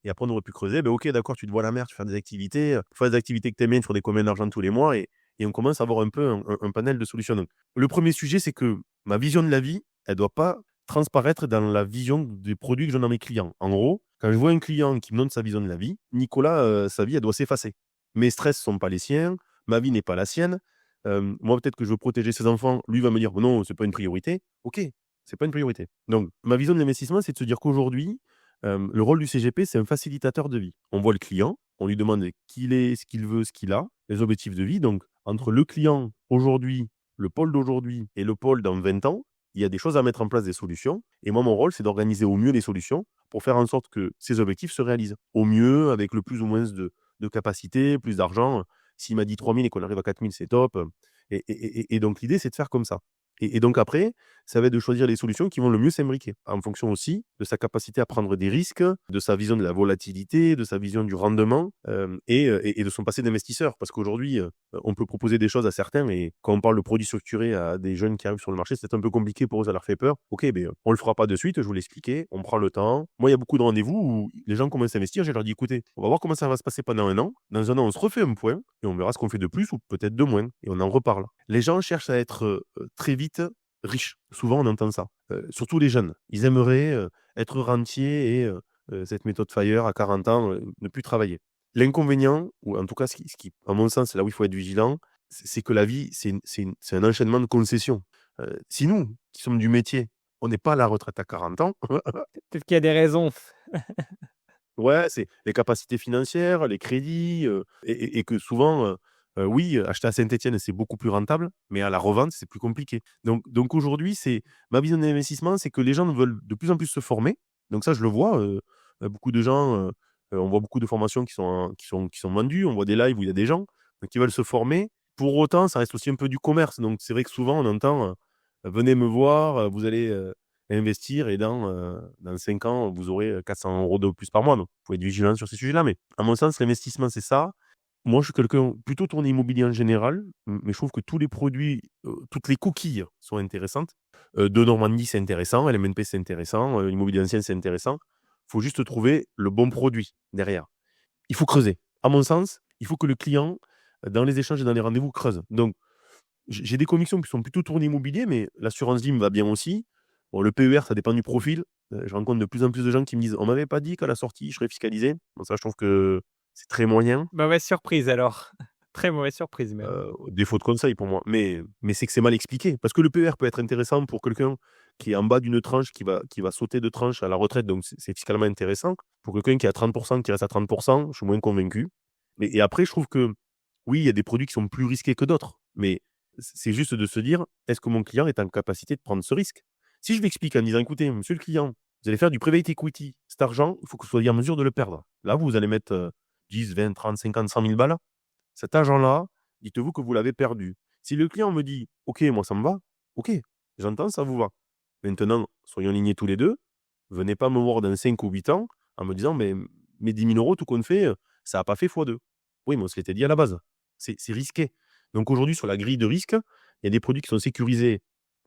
Et après on aurait pu creuser, OK, d'accord, tu te vois à la mer, tu fais des activités, tu fais des activités que tu aimes bien, tu fais des combien d'argent tous les mois et on commence à avoir un peu un panel de solutions. Donc, le premier sujet, c'est que ma vision de la vie, elle doit pas transparaître dans la vision des produits que je donne à mes clients. En gros, quand je vois un client qui me donne sa vision de la vie, Nicolas, sa vie, elle doit s'effacer. Mes stress sont pas les siens, ma vie n'est pas la sienne. Moi, peut-être que je veux protéger ses enfants, lui va me dire: «Non, c'est pas une priorité». OK, c'est pas une priorité. Donc ma vision de l'investissement, c'est de se dire qu'aujourd'hui, le rôle du CGP, c'est un facilitateur de vie. On voit le client, on lui demande qui il est, ce qu'il veut, ce qu'il a, les objectifs de vie. Donc entre le client aujourd'hui, le pôle d'aujourd'hui et le pôle dans 20 ans, il y a des choses à mettre en place, des solutions et moi, mon rôle, c'est d'organiser au mieux les solutions pour faire en sorte que ces objectifs se réalisent. Au mieux, avec le plus ou moins de capacité, plus d'argent. S'il m'a dit 3 000 et qu'on arrive à 4 000, c'est top, et donc l'idée, c'est de faire comme ça et donc après, ça va être de choisir les solutions qui vont le mieux s'imbriquer, en fonction aussi de sa capacité à prendre des risques, de sa vision de la volatilité, de sa vision du rendement, et de son passé d'investisseur. Parce qu'aujourd'hui, on peut proposer des choses à certains et quand on parle de produits structurés à des jeunes qui arrivent sur le marché, c'est un peu compliqué pour eux, ça leur fait peur. OK, beh, on le fera pas de suite, je vous l'ai expliqué, on prend le temps. Moi, il y a beaucoup de rendez-vous où les gens commencent à investir, je leur dis: «Écoutez, on va voir comment ça va se passer pendant 1 an. Dans 1 an, on se refait un point et on verra ce qu'on fait de plus ou peut-être de moins et on en reparle». Les gens cherchent à être, très vite riches. Souvent, on entend ça. Surtout les jeunes. Ils aimeraient, être rentiers et cette méthode FIRE à 40 ans, ne plus travailler. L'inconvénient, ou en tout cas ce qui à mon sens, c'est là où il faut être vigilant, c'est que la vie, c'est un enchaînement de concessions. Si nous, qui sommes du métier, on n'est pas à la retraite à 40 ans, Peut-être qu'il y a des raisons. ouais, c'est les capacités financières, les crédits, et que souvent, oui, acheter à Saint-Étienne, c'est beaucoup plus rentable, mais à la revente, c'est plus compliqué. Donc aujourd'hui, c'est ma vision d'investissement, c'est que les gens veulent de plus en plus se former. Donc ça, je le vois, beaucoup de gens, on voit beaucoup de formations qui sont vendues, on voit des lives où il y a des gens, qui veulent se former. Pour autant, ça reste aussi un peu du commerce. Donc c'est vrai que souvent on entend, «Venez me voir, vous allez, investir et dans 5 ans, vous aurez 400 € de plus par mois». Donc, il faut être vigilant sur ces sujets-là. Mais à mon sens, l'investissement, c'est ça. Moi, je suis quelqu'un plutôt tourné immobilier en général, mais je trouve que tous les produits, toutes les coquilles sont intéressantes. De Normandie, c'est intéressant. LMNP, c'est intéressant. L'immobilier ancien, c'est intéressant. Il faut juste trouver le bon produit derrière. Il faut creuser. À mon sens, il faut que le client, dans les échanges et dans les rendez-vous, creuse. Donc, j'ai des convictions qui sont plutôt tournées immobilier, mais l'assurance vie me va bien aussi. Bon, le PER, ça dépend du profil. Je rencontre de plus en plus de gens qui me disent: «On m'avait pas dit qu'à la sortie, je serais fiscalisé». Bon, ça, je trouve que c'est très moyen. Mauvaise surprise alors. Très mauvaise surprise même. Défaut de conseil pour moi. Mais c'est que c'est mal expliqué. Parce que le PER peut être intéressant pour quelqu'un qui est en bas d'une tranche, qui va sauter de tranche à la retraite, donc c'est fiscalement intéressant. Pour quelqu'un qui est à 30 qui reste à 30 je suis moins convaincu. Et après, je trouve que, oui, il y a des produits qui sont plus risqués que d'autres. Mais c'est juste de se dire: «Est-ce que mon client est en capacité de prendre ce risque?» Si je lui explique en disant, écoutez, monsieur le client, vous allez faire du private equity. Cet argent, il faut que vous soyez en mesure de le perdre. Là, vous allez mettre 10, 20, 30, 50, 100 000 balles. Cet argent-là, dites-vous que vous l'avez perdu. Si le client me dit, OK, moi, ça me va, OK, j'entends, ça vous va. Maintenant, soyons alignés tous les deux. Venez pas me voir dans 5 ou 8 ans en me disant, mais mes 10 000 euros, tout qu'on fait, ça n'a pas fait x2. Oui, mais on se l'était dit à la base. C'est risqué. Donc aujourd'hui, sur la grille de risque, il y a des produits qui sont sécurisés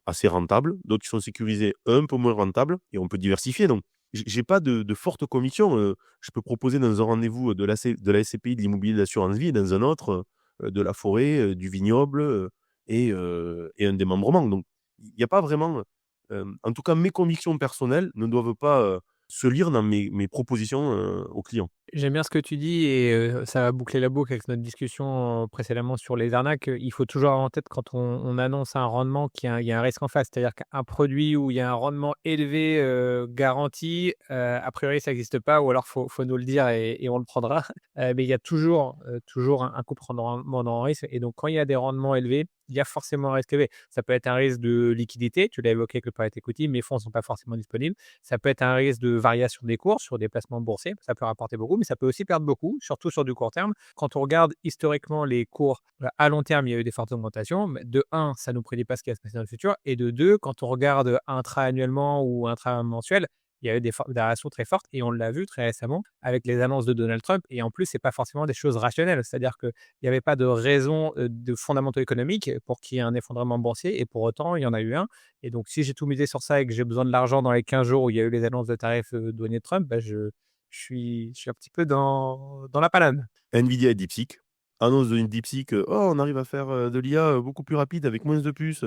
assez rentables, d'autres qui sont sécurisés un peu moins rentables, et on peut diversifier. Donc, j'ai pas de forte conviction. Je peux proposer dans un rendez-vous de la SCPI, de l'immobilier d'assurance vie, et dans un autre, de la forêt, du vignoble et un démembrement. Donc, il n'y a pas vraiment. En tout cas, mes convictions personnelles ne doivent pas se lire dans mes propositions aux clients. J'aime bien ce que tu dis et ça va boucler la boucle avec notre discussion précédemment sur les arnaques. Il faut toujours avoir en tête quand on annonce un rendement il y a un risque en face. C'est-à-dire qu'un produit où il y a un rendement élevé, garanti, a priori ça n'existe pas ou alors faut nous le dire et on le prendra. Mais il y a toujours un coup de rendement dans le risque et donc quand il y a des rendements élevés, il y a forcément un risque élevé. Ça peut être un risque de liquidité, tu l'as évoqué avec le private equity, mes fonds ne sont pas forcément disponibles. Ça peut être un risque de variation des cours sur des placements boursiers, ça peut rapporter beaucoup, mais ça peut aussi perdre beaucoup, surtout sur du court terme. Quand on regarde historiquement les cours à long terme, il y a eu des fortes augmentations. De un, ça ne nous prédit pas ce qui va se passer dans le futur. Et de deux, quand on regarde intra-annuellement ou intra-mensuel, il y a eu des variations très fortes et on l'a vu très récemment avec les annonces de Donald Trump. Et en plus, ce n'est pas forcément des choses rationnelles. C'est-à-dire qu'il n'y avait pas de raison de fondamentaux économiques pour qu'il y ait un effondrement boursier. Et pour autant, il y en a eu un. Et donc, si j'ai tout misé sur ça et que j'ai besoin de l'argent dans les 15 jours où il y a eu les annonces de tarifs douaniers de Trump, je suis un petit peu dans la panade. Nvidia et DeepSeek. Annonce de DeepSeek, on arrive à faire de l'IA beaucoup plus rapide avec moins de puces.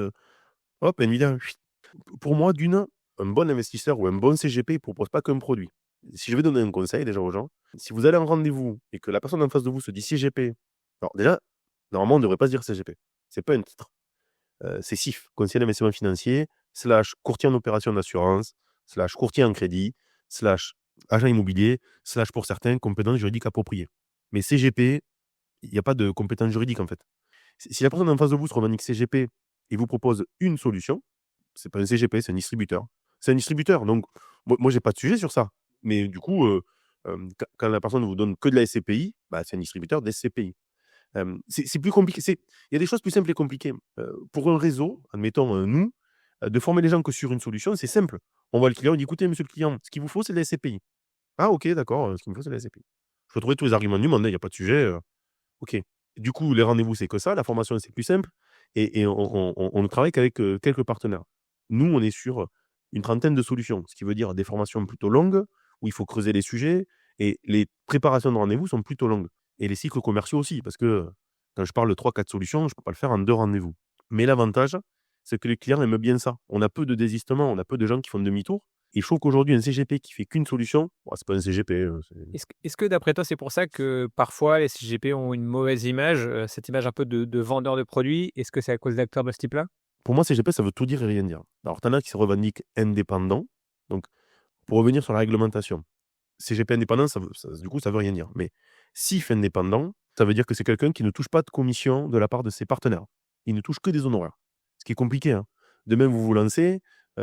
Hop, Nvidia. Chut. Pour moi, un bon investisseur ou un bon CGP ne propose pas qu'un produit. Si je vais donner un conseil déjà aux gens, si vous allez en rendez-vous et que la personne en face de vous se dit CGP, alors déjà, normalement, on ne devrait pas se dire CGP. C'est pas un titre. C'est CIF, conseiller d'investissement financier, / courtier en opération d'assurance, / courtier en crédit, / agent immobilier, / pour certains, compétences juridiques appropriées. Mais CGP, il n'y a pas de compétences juridiques en fait. Si la personne en face de vous se revendique CGP et vous propose une solution, c'est pas un CGP, c'est un distributeur. C'est un distributeur. Donc, moi j'ai pas de sujet sur ça. Mais du coup, quand la personne vous donne que de la SCPI, c'est un distributeur d'SCPI. C'est plus compliqué. Il y a des choses plus simples et compliquées. Pour un réseau, admettons nous, de former les gens que sur une solution, c'est simple. On voit le client, on dit écoutez, monsieur le client, ce qu'il vous faut, c'est de la SCPI. Ah, ok, d'accord, ce qu'il me faut, c'est de la SCPI. Je peux trouver tous les arguments du monde, il n'y a pas de sujet. Ok. Du coup, les rendez-vous, c'est que ça. La formation, c'est plus simple. Et on ne travaille qu'avec quelques partenaires. Nous, on est sur une trentaine de solutions, ce qui veut dire des formations plutôt longues, où il faut creuser les sujets, et les préparations de rendez-vous sont plutôt longues. Et les cycles commerciaux aussi, parce que quand je parle de 3-4 solutions, je ne peux pas le faire en 2 rendez-vous. Mais l'avantage, c'est que les clients aiment bien ça. On a peu de désistements, on a peu de gens qui font demi-tour. Et je trouve qu'aujourd'hui, un CGP qui fait qu'une solution, c'est pas un CGP. Est-ce que d'après toi, c'est pour ça que parfois les CGP ont une mauvaise image, cette image un peu de vendeur de produits? Est-ce que c'est à cause d'acteurs de ce type-là? Pour moi, CGP, ça veut tout dire et rien dire. Alors, t'en as qui se revendiquent indépendants. Donc, pour revenir sur la réglementation, CGP indépendant, du coup, ça veut rien dire. Mais CIF indépendant, ça veut dire que c'est quelqu'un qui ne touche pas de commission de la part de ses partenaires. Il ne touche que des honoraires. Ce qui est compliqué. Hein. Demain, vous vous lancez,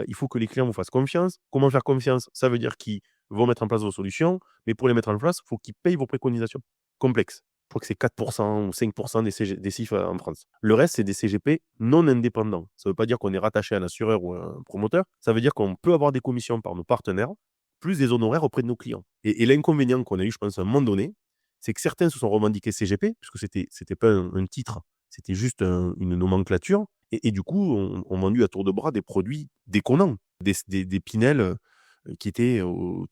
il faut que les clients vous fassent confiance. Comment faire confiance? Ça veut dire qu'ils vont mettre en place vos solutions, mais pour les mettre en place, il faut qu'ils payent vos préconisations. Complexe. Je crois que c'est 4% ou 5% des CIF en France. Le reste, c'est des CGP non indépendants. Ça ne veut pas dire qu'on est rattaché à un assureur ou à un promoteur. Ça veut dire qu'on peut avoir des commissions par nos partenaires, plus des honoraires auprès de nos clients. Et l'inconvénient qu'on a eu, je pense, à un moment donné, c'est que certains se sont revendiqués CGP, puisque c'était pas un titre, c'était juste une nomenclature. Et du coup, on vendu à tour de bras des produits déconnants, des Pinel qui étaient, ou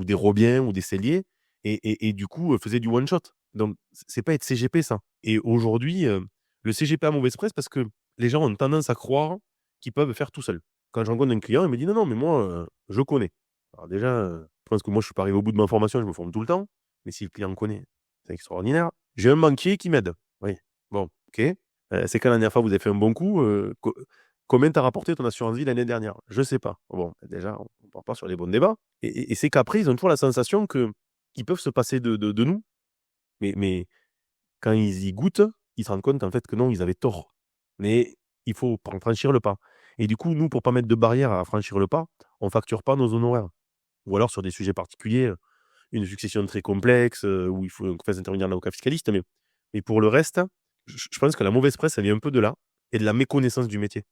des Robiens ou des Celliers, et du coup, faisaient du one-shot. Donc, c'est pas être CGP, ça. Et aujourd'hui, le CGP a mauvaise presse parce que les gens ont tendance à croire qu'ils peuvent faire tout seuls. Quand je rencontre un client, il me dit non, mais moi, je connais. Alors déjà, je pense que moi, je suis pas arrivé au bout de ma formation, je me forme tout le temps. Mais si le client connaît, c'est extraordinaire. J'ai un banquier qui m'aide. Oui, bon, ok. C'est quand la dernière fois vous avez fait un bon coup, combien t'as rapporté ton assurance vie l'année dernière? Je sais pas. Bon, déjà, on part pas sur les bons débats. Et c'est qu'après, ils ont toujours la sensation qu'ils peuvent se passer de nous. Mais quand ils y goûtent, ils se rendent compte en fait que non, ils avaient tort. Mais il faut franchir le pas. Et du coup, nous, pour pas mettre de barrière à franchir le pas, on facture pas nos honoraires. Ou alors sur des sujets particuliers, une succession très complexe, où il faut qu'on fasse intervenir un avocat fiscaliste. Mais pour le reste, je pense que la mauvaise presse, ça vient un peu de là et de la méconnaissance du métier.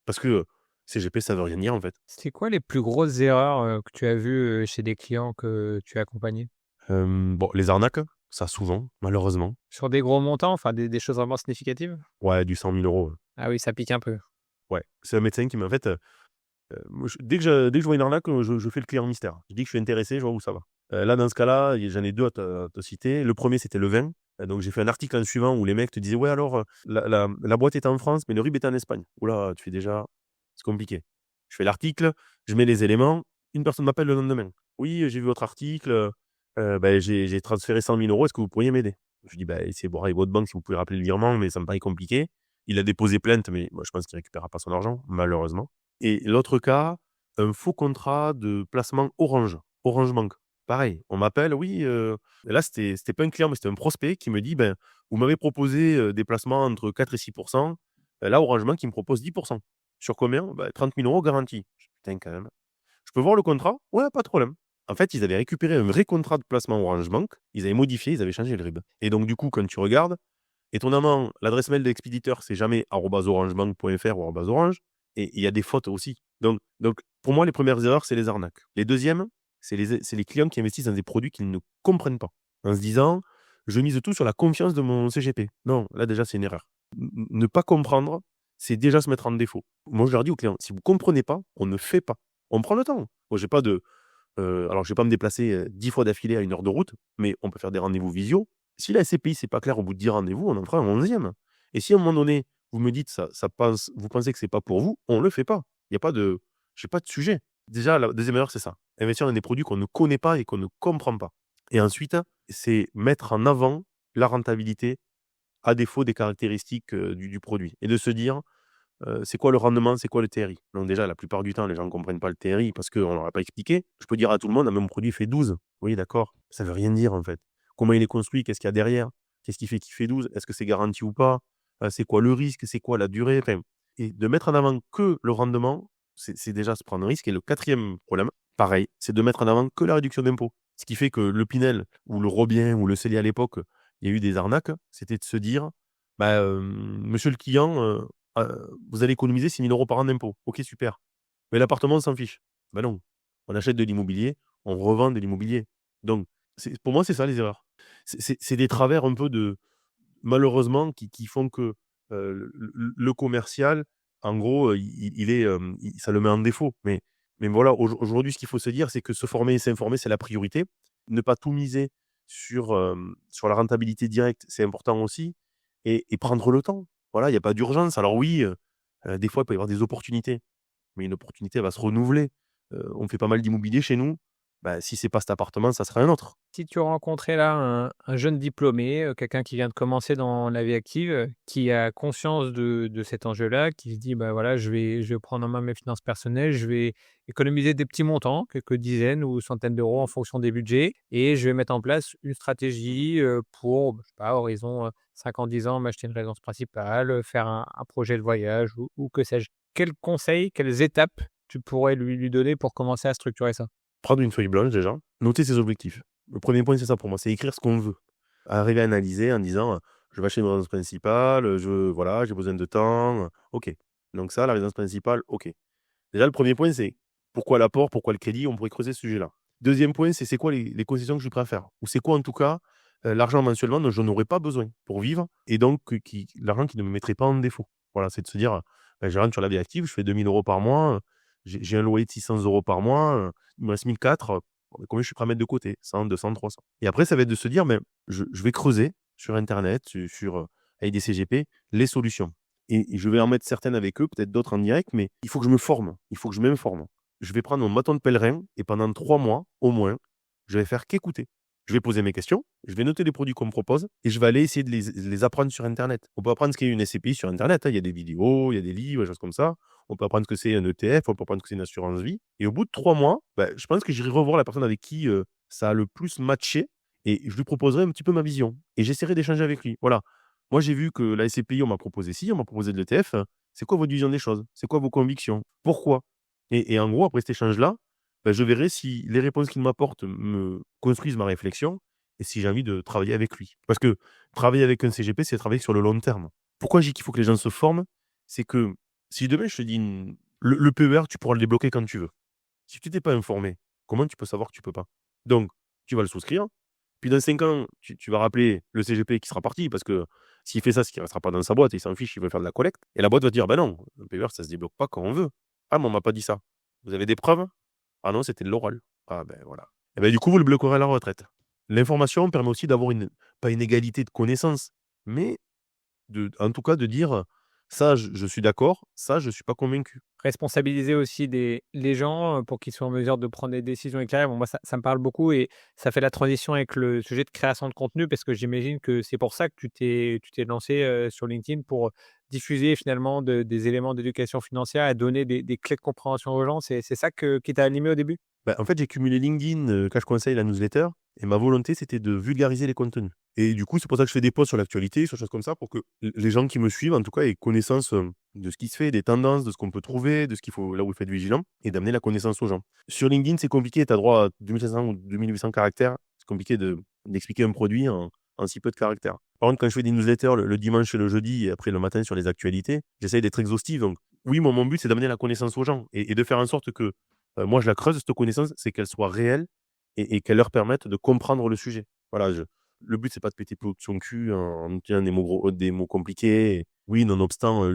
Parce que CGP, ça veut rien dire en fait. C'est quoi les plus grosses erreurs que tu as vues chez des clients que tu as accompagnés? Bon, les arnaques, ça souvent, malheureusement. Sur des gros montants, enfin des choses vraiment significatives? Ouais, du 100 000 euros. Ah oui, ça pique un peu. Ouais, c'est un médecin qui m'a en fait, moi, dès que je vois une arnaque, je fais le client mystère. Je dis que je suis intéressé, je vois où ça va. Là, dans ce cas-là, j'en ai deux à te citer. Le premier, c'était le vin. Donc, j'ai fait un article en suivant où les mecs te disaient, ouais, alors, la boîte est en France, mais le RIB est en Espagne. Oula, tu fais déjà, c'est compliqué. Je fais l'article, je mets les éléments. Une personne m'appelle le lendemain. Oui, j'ai vu votre article, ben, j'ai transféré 100 000 euros, est-ce que vous pourriez m'aider? Je dis, bah, essayez de voir avec votre banque si vous pouvez rappeler le virement, mais ça me paraît compliqué. Il a déposé plainte, mais moi, je pense qu'il récupérera pas son argent, malheureusement. Et l'autre cas, un faux contrat de placement Orange Bank. Pareil, on m'appelle, oui, là, c'était pas un client, mais c'était un prospect qui me dit, ben, vous m'avez proposé des placements entre 4 et 6%. Là, Orange Bank, il me propose 10%. Sur combien? Ben, 30 000 euros garantie. Je dis, putain, quand même. Je peux voir le contrat? Ouais, pas de problème. En fait, ils avaient récupéré un vrai contrat de placement Orange Bank, ils avaient modifié, ils avaient changé le RIB. Et donc, du coup, quand tu regardes, étonnamment, l'adresse mail de l'expéditeur, c'est jamais @orangebank.fr ou @orange. Et il y a des fautes aussi. Donc, pour moi, les premières erreurs, c'est les arnaques. Les deuxièmes, c'est les clients qui investissent dans des produits qu'ils ne comprennent pas. En se disant, je mise tout sur la confiance de mon CGP. Non, là déjà, c'est une erreur. Ne pas comprendre, c'est déjà se mettre en défaut. Moi, je leur dis aux clients, si vous ne comprenez pas, on ne fait pas. On prend le temps. Moi, j'ai pas de, alors, je vais pas me déplacer 10 fois d'affilée à 1 heure de route, mais on peut faire des rendez-vous visio. Si la SCPI, c'est pas clair au bout de 10 rendez-vous, on en fera un 11e. Et si à un moment donné, vous me dites vous pensez que c'est pas pour vous, on le fait pas. Il y a pas de, j'ai pas de sujet. Déjà, la deuxième erreur, c'est ça. Investir dans des produits qu'on ne connaît pas et qu'on ne comprend pas. Et ensuite, c'est mettre en avant la rentabilité à défaut des caractéristiques du produit. Et de se dire, c'est quoi le rendement, c'est quoi le TRI? Donc déjà, la plupart du temps, les gens ne comprennent pas le TRI parce qu'on ne leur a pas expliqué. Je peux dire à tout le monde, mon produit fait 12. Oui, d'accord. Ça ne veut rien dire, en fait. Comment il est construit? Qu'est-ce qu'il y a derrière? Qu'est-ce qui fait qu'il fait 12? Est-ce que c'est garanti ou pas? C'est quoi le risque? C'est quoi la durée? Enfin, et de mettre en avant que le rendement, c'est déjà se prendre un risque. Et le quatrième problème, pareil, c'est de mettre en avant que la réduction d'impôt. Ce qui fait que le Pinel ou le Robien ou le Célier à l'époque, il y a eu des arnaques. C'était de se dire, bah, monsieur le client, vous allez économiser 6 000 euros par an d'impôt. Ok, super. Mais l'appartement, on s'en fiche. Ben non. On achète de l'immobilier, on revend de l'immobilier. Donc, pour moi, c'est ça les erreurs. C'est des travers un peu de, malheureusement, qui font que le commercial, en gros, ça le met en défaut. Mais voilà, aujourd'hui, ce qu'il faut se dire, c'est que se former et s'informer, c'est la priorité. Ne pas tout miser sur la rentabilité directe, c'est important aussi. Et prendre le temps. Voilà, il n'y a pas d'urgence. Alors oui, des fois, il peut y avoir des opportunités, mais une opportunité, elle va se renouveler. On fait pas mal d'immobilier chez nous. Bah, si c'est pas cet appartement, ça sera un autre. Si tu rencontrais là un jeune diplômé, quelqu'un qui vient de commencer dans la vie active, qui a conscience de cet enjeu-là, qui se dit: «Bah, voilà, je vais prendre en main mes finances personnelles, je vais économiser des petits montants, quelques dizaines ou centaines d'euros en fonction des budgets et je vais mettre en place une stratégie, pour, je sais pas, horizon, 5 ans, 10 ans, m'acheter une résidence principale, faire un projet de voyage ou que sais-je». Quels conseils, quelles étapes tu pourrais lui donner pour commencer à structurer ça? Prendre une feuille blanche déjà, noter ses objectifs. Le premier point, c'est ça pour moi, c'est écrire ce qu'on veut. Arriver à analyser en disant, je vais acheter une résidence principale, voilà, j'ai besoin de temps. OK. Donc ça, la résidence principale, OK. Déjà, le premier point, c'est pourquoi l'apport, pourquoi le crédit? On pourrait creuser ce sujet-là. Deuxième point, c'est quoi les concessions que je suis prêt à faire? Ou c'est quoi, en tout cas, l'argent mensuellement dont je n'aurais pas besoin pour vivre et donc l'argent qui ne me mettrait pas en défaut. Voilà, c'est de se dire, je rentre sur la vie active, je fais 2 000 euros par mois, j'ai un loyer de 600 euros par mois, il me reste 1 400, combien je suis prêt à mettre de côté? 100, 200, 300. Et après, ça va être de se dire, mais je vais creuser sur internet, avec des CGP, les solutions. Et je vais en mettre certaines avec eux, peut-être d'autres en direct, mais il faut que je me forme, il faut que je m'informe. Je vais prendre mon bâton de pèlerin et pendant 3 mois, au moins, je vais faire qu'écouter. Je vais poser mes questions, je vais noter les produits qu'on me propose et je vais aller essayer de les apprendre sur Internet. On peut apprendre ce qu'est une SCPI sur Internet, hein. Il y a des vidéos, il y a des livres, des choses comme ça. On peut apprendre ce que c'est un ETF, on peut apprendre ce que c'est une assurance vie. Et au bout de 3 mois, je pense que j'irai revoir la personne avec qui ça a le plus matché et je lui proposerai un petit peu ma vision. Et j'essaierai d'échanger avec lui. Voilà. Moi, j'ai vu que la SCPI, on m'a proposé ci, on m'a proposé de l'ETF. C'est quoi votre vision des choses? C'est quoi vos convictions? Pourquoi? Et en gros, après cet échange-là, je verrai si les réponses qu'il m'apporte me construisent ma réflexion et si j'ai envie de travailler avec lui. Parce que travailler avec un CGP, c'est travailler sur le long terme. Pourquoi je dis qu'il faut que les gens se forment? C'est que si demain je te dis le PER, tu pourras le débloquer quand tu veux. Si tu t'es pas informé, comment tu peux savoir que tu peux pas? Donc, tu vas le souscrire. Puis dans 5 ans, tu vas rappeler le CGP qui sera parti parce que s'il fait ça, c'est qu'il ne restera pas dans sa boîte, il s'en fiche, il veut faire de la collecte. Et la boîte va dire, ben non, le PER, ça se débloque pas quand on veut. Ah, mais on m'a pas dit ça. Vous avez des preuves? Ah non, c'était de l'oral. Ah ben voilà. Et ben du coup, vous le bloquerez à la retraite. L'information permet aussi d'avoir pas une égalité de connaissances, mais en tout cas de dire, ça, je suis d'accord, ça, je suis pas convaincu. Responsabiliser aussi les gens pour qu'ils soient en mesure de prendre des décisions éclairées. Bon, moi, ça me parle beaucoup et ça fait la transition avec le sujet de création de contenu parce que j'imagine que c'est pour ça que tu t'es lancé sur LinkedIn pour diffuser finalement des éléments d'éducation financière et donner des clés de compréhension aux gens. C'est ça qui t'a animé au début? En fait, j'ai cumulé LinkedIn, Cash Conseil, la newsletter et ma volonté, c'était de vulgariser les contenus et du coup, c'est pour ça que je fais des posts sur l'actualité, sur des choses comme ça pour que les gens qui me suivent, en tout cas, aient connaissance, de ce qui se fait, des tendances, de ce qu'on peut trouver, de ce qu'il faut là où il faut être vigilant et d'amener la connaissance aux gens. Sur LinkedIn, c'est compliqué, tu as droit à 2500 ou 2800 caractères. C'est compliqué d'expliquer un produit en si peu de caractères. Par contre, quand je fais des newsletters le dimanche et le jeudi et après le matin sur les actualités, j'essaye d'être exhaustif. Donc oui, moi, mon but, c'est d'amener la connaissance aux gens et de faire en sorte que, moi, je la creuse, cette connaissance, c'est qu'elle soit réelle et qu'elle leur permette de comprendre le sujet. Voilà, le but, c'est pas de péter plus haut que son cul en utilisant des mots compliqués. Oui, nonobstant,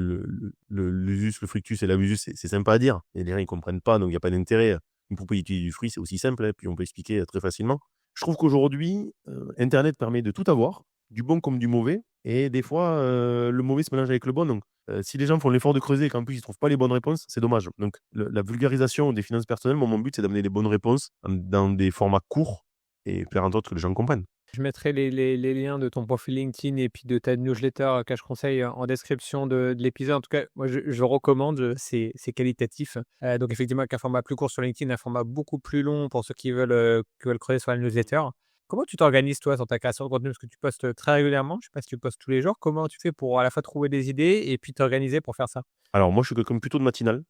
l'usus, le fructus et l'abusus, c'est sympa à dire. Et les gens, ils comprennent pas, donc il y a pas d'intérêt. Une propriété du fruit, c'est aussi simple, hein, puis on peut expliquer très facilement. Je trouve qu'aujourd'hui, internet permet de tout avoir, du bon comme du mauvais et des fois, le mauvais se mélange avec le bon. Donc, si les gens font l'effort de creuser et qu'en plus ils trouvent pas les bonnes réponses, c'est dommage. Donc la vulgarisation des finances personnelles, moi, mon but, c'est d'amener les bonnes réponses dans des formats courts et faire en sorte que les gens comprennent. Je mettrai les liens de ton profil LinkedIn et puis de ta newsletter Cash Conseil en description de l'épisode. En tout cas, moi, je recommande, c'est qualitatif. Donc effectivement, avec un format plus court sur LinkedIn, un format beaucoup plus long pour ceux qui veulent creuser sur la newsletter. Comment tu t'organises, toi, sur ta création de contenu? Parce que tu postes très régulièrement. Je ne sais pas si tu postes tous les jours. Comment tu fais pour à la fois trouver des idées et puis t'organiser pour faire ça? Alors moi, je suis quelqu'un plutôt de matinal,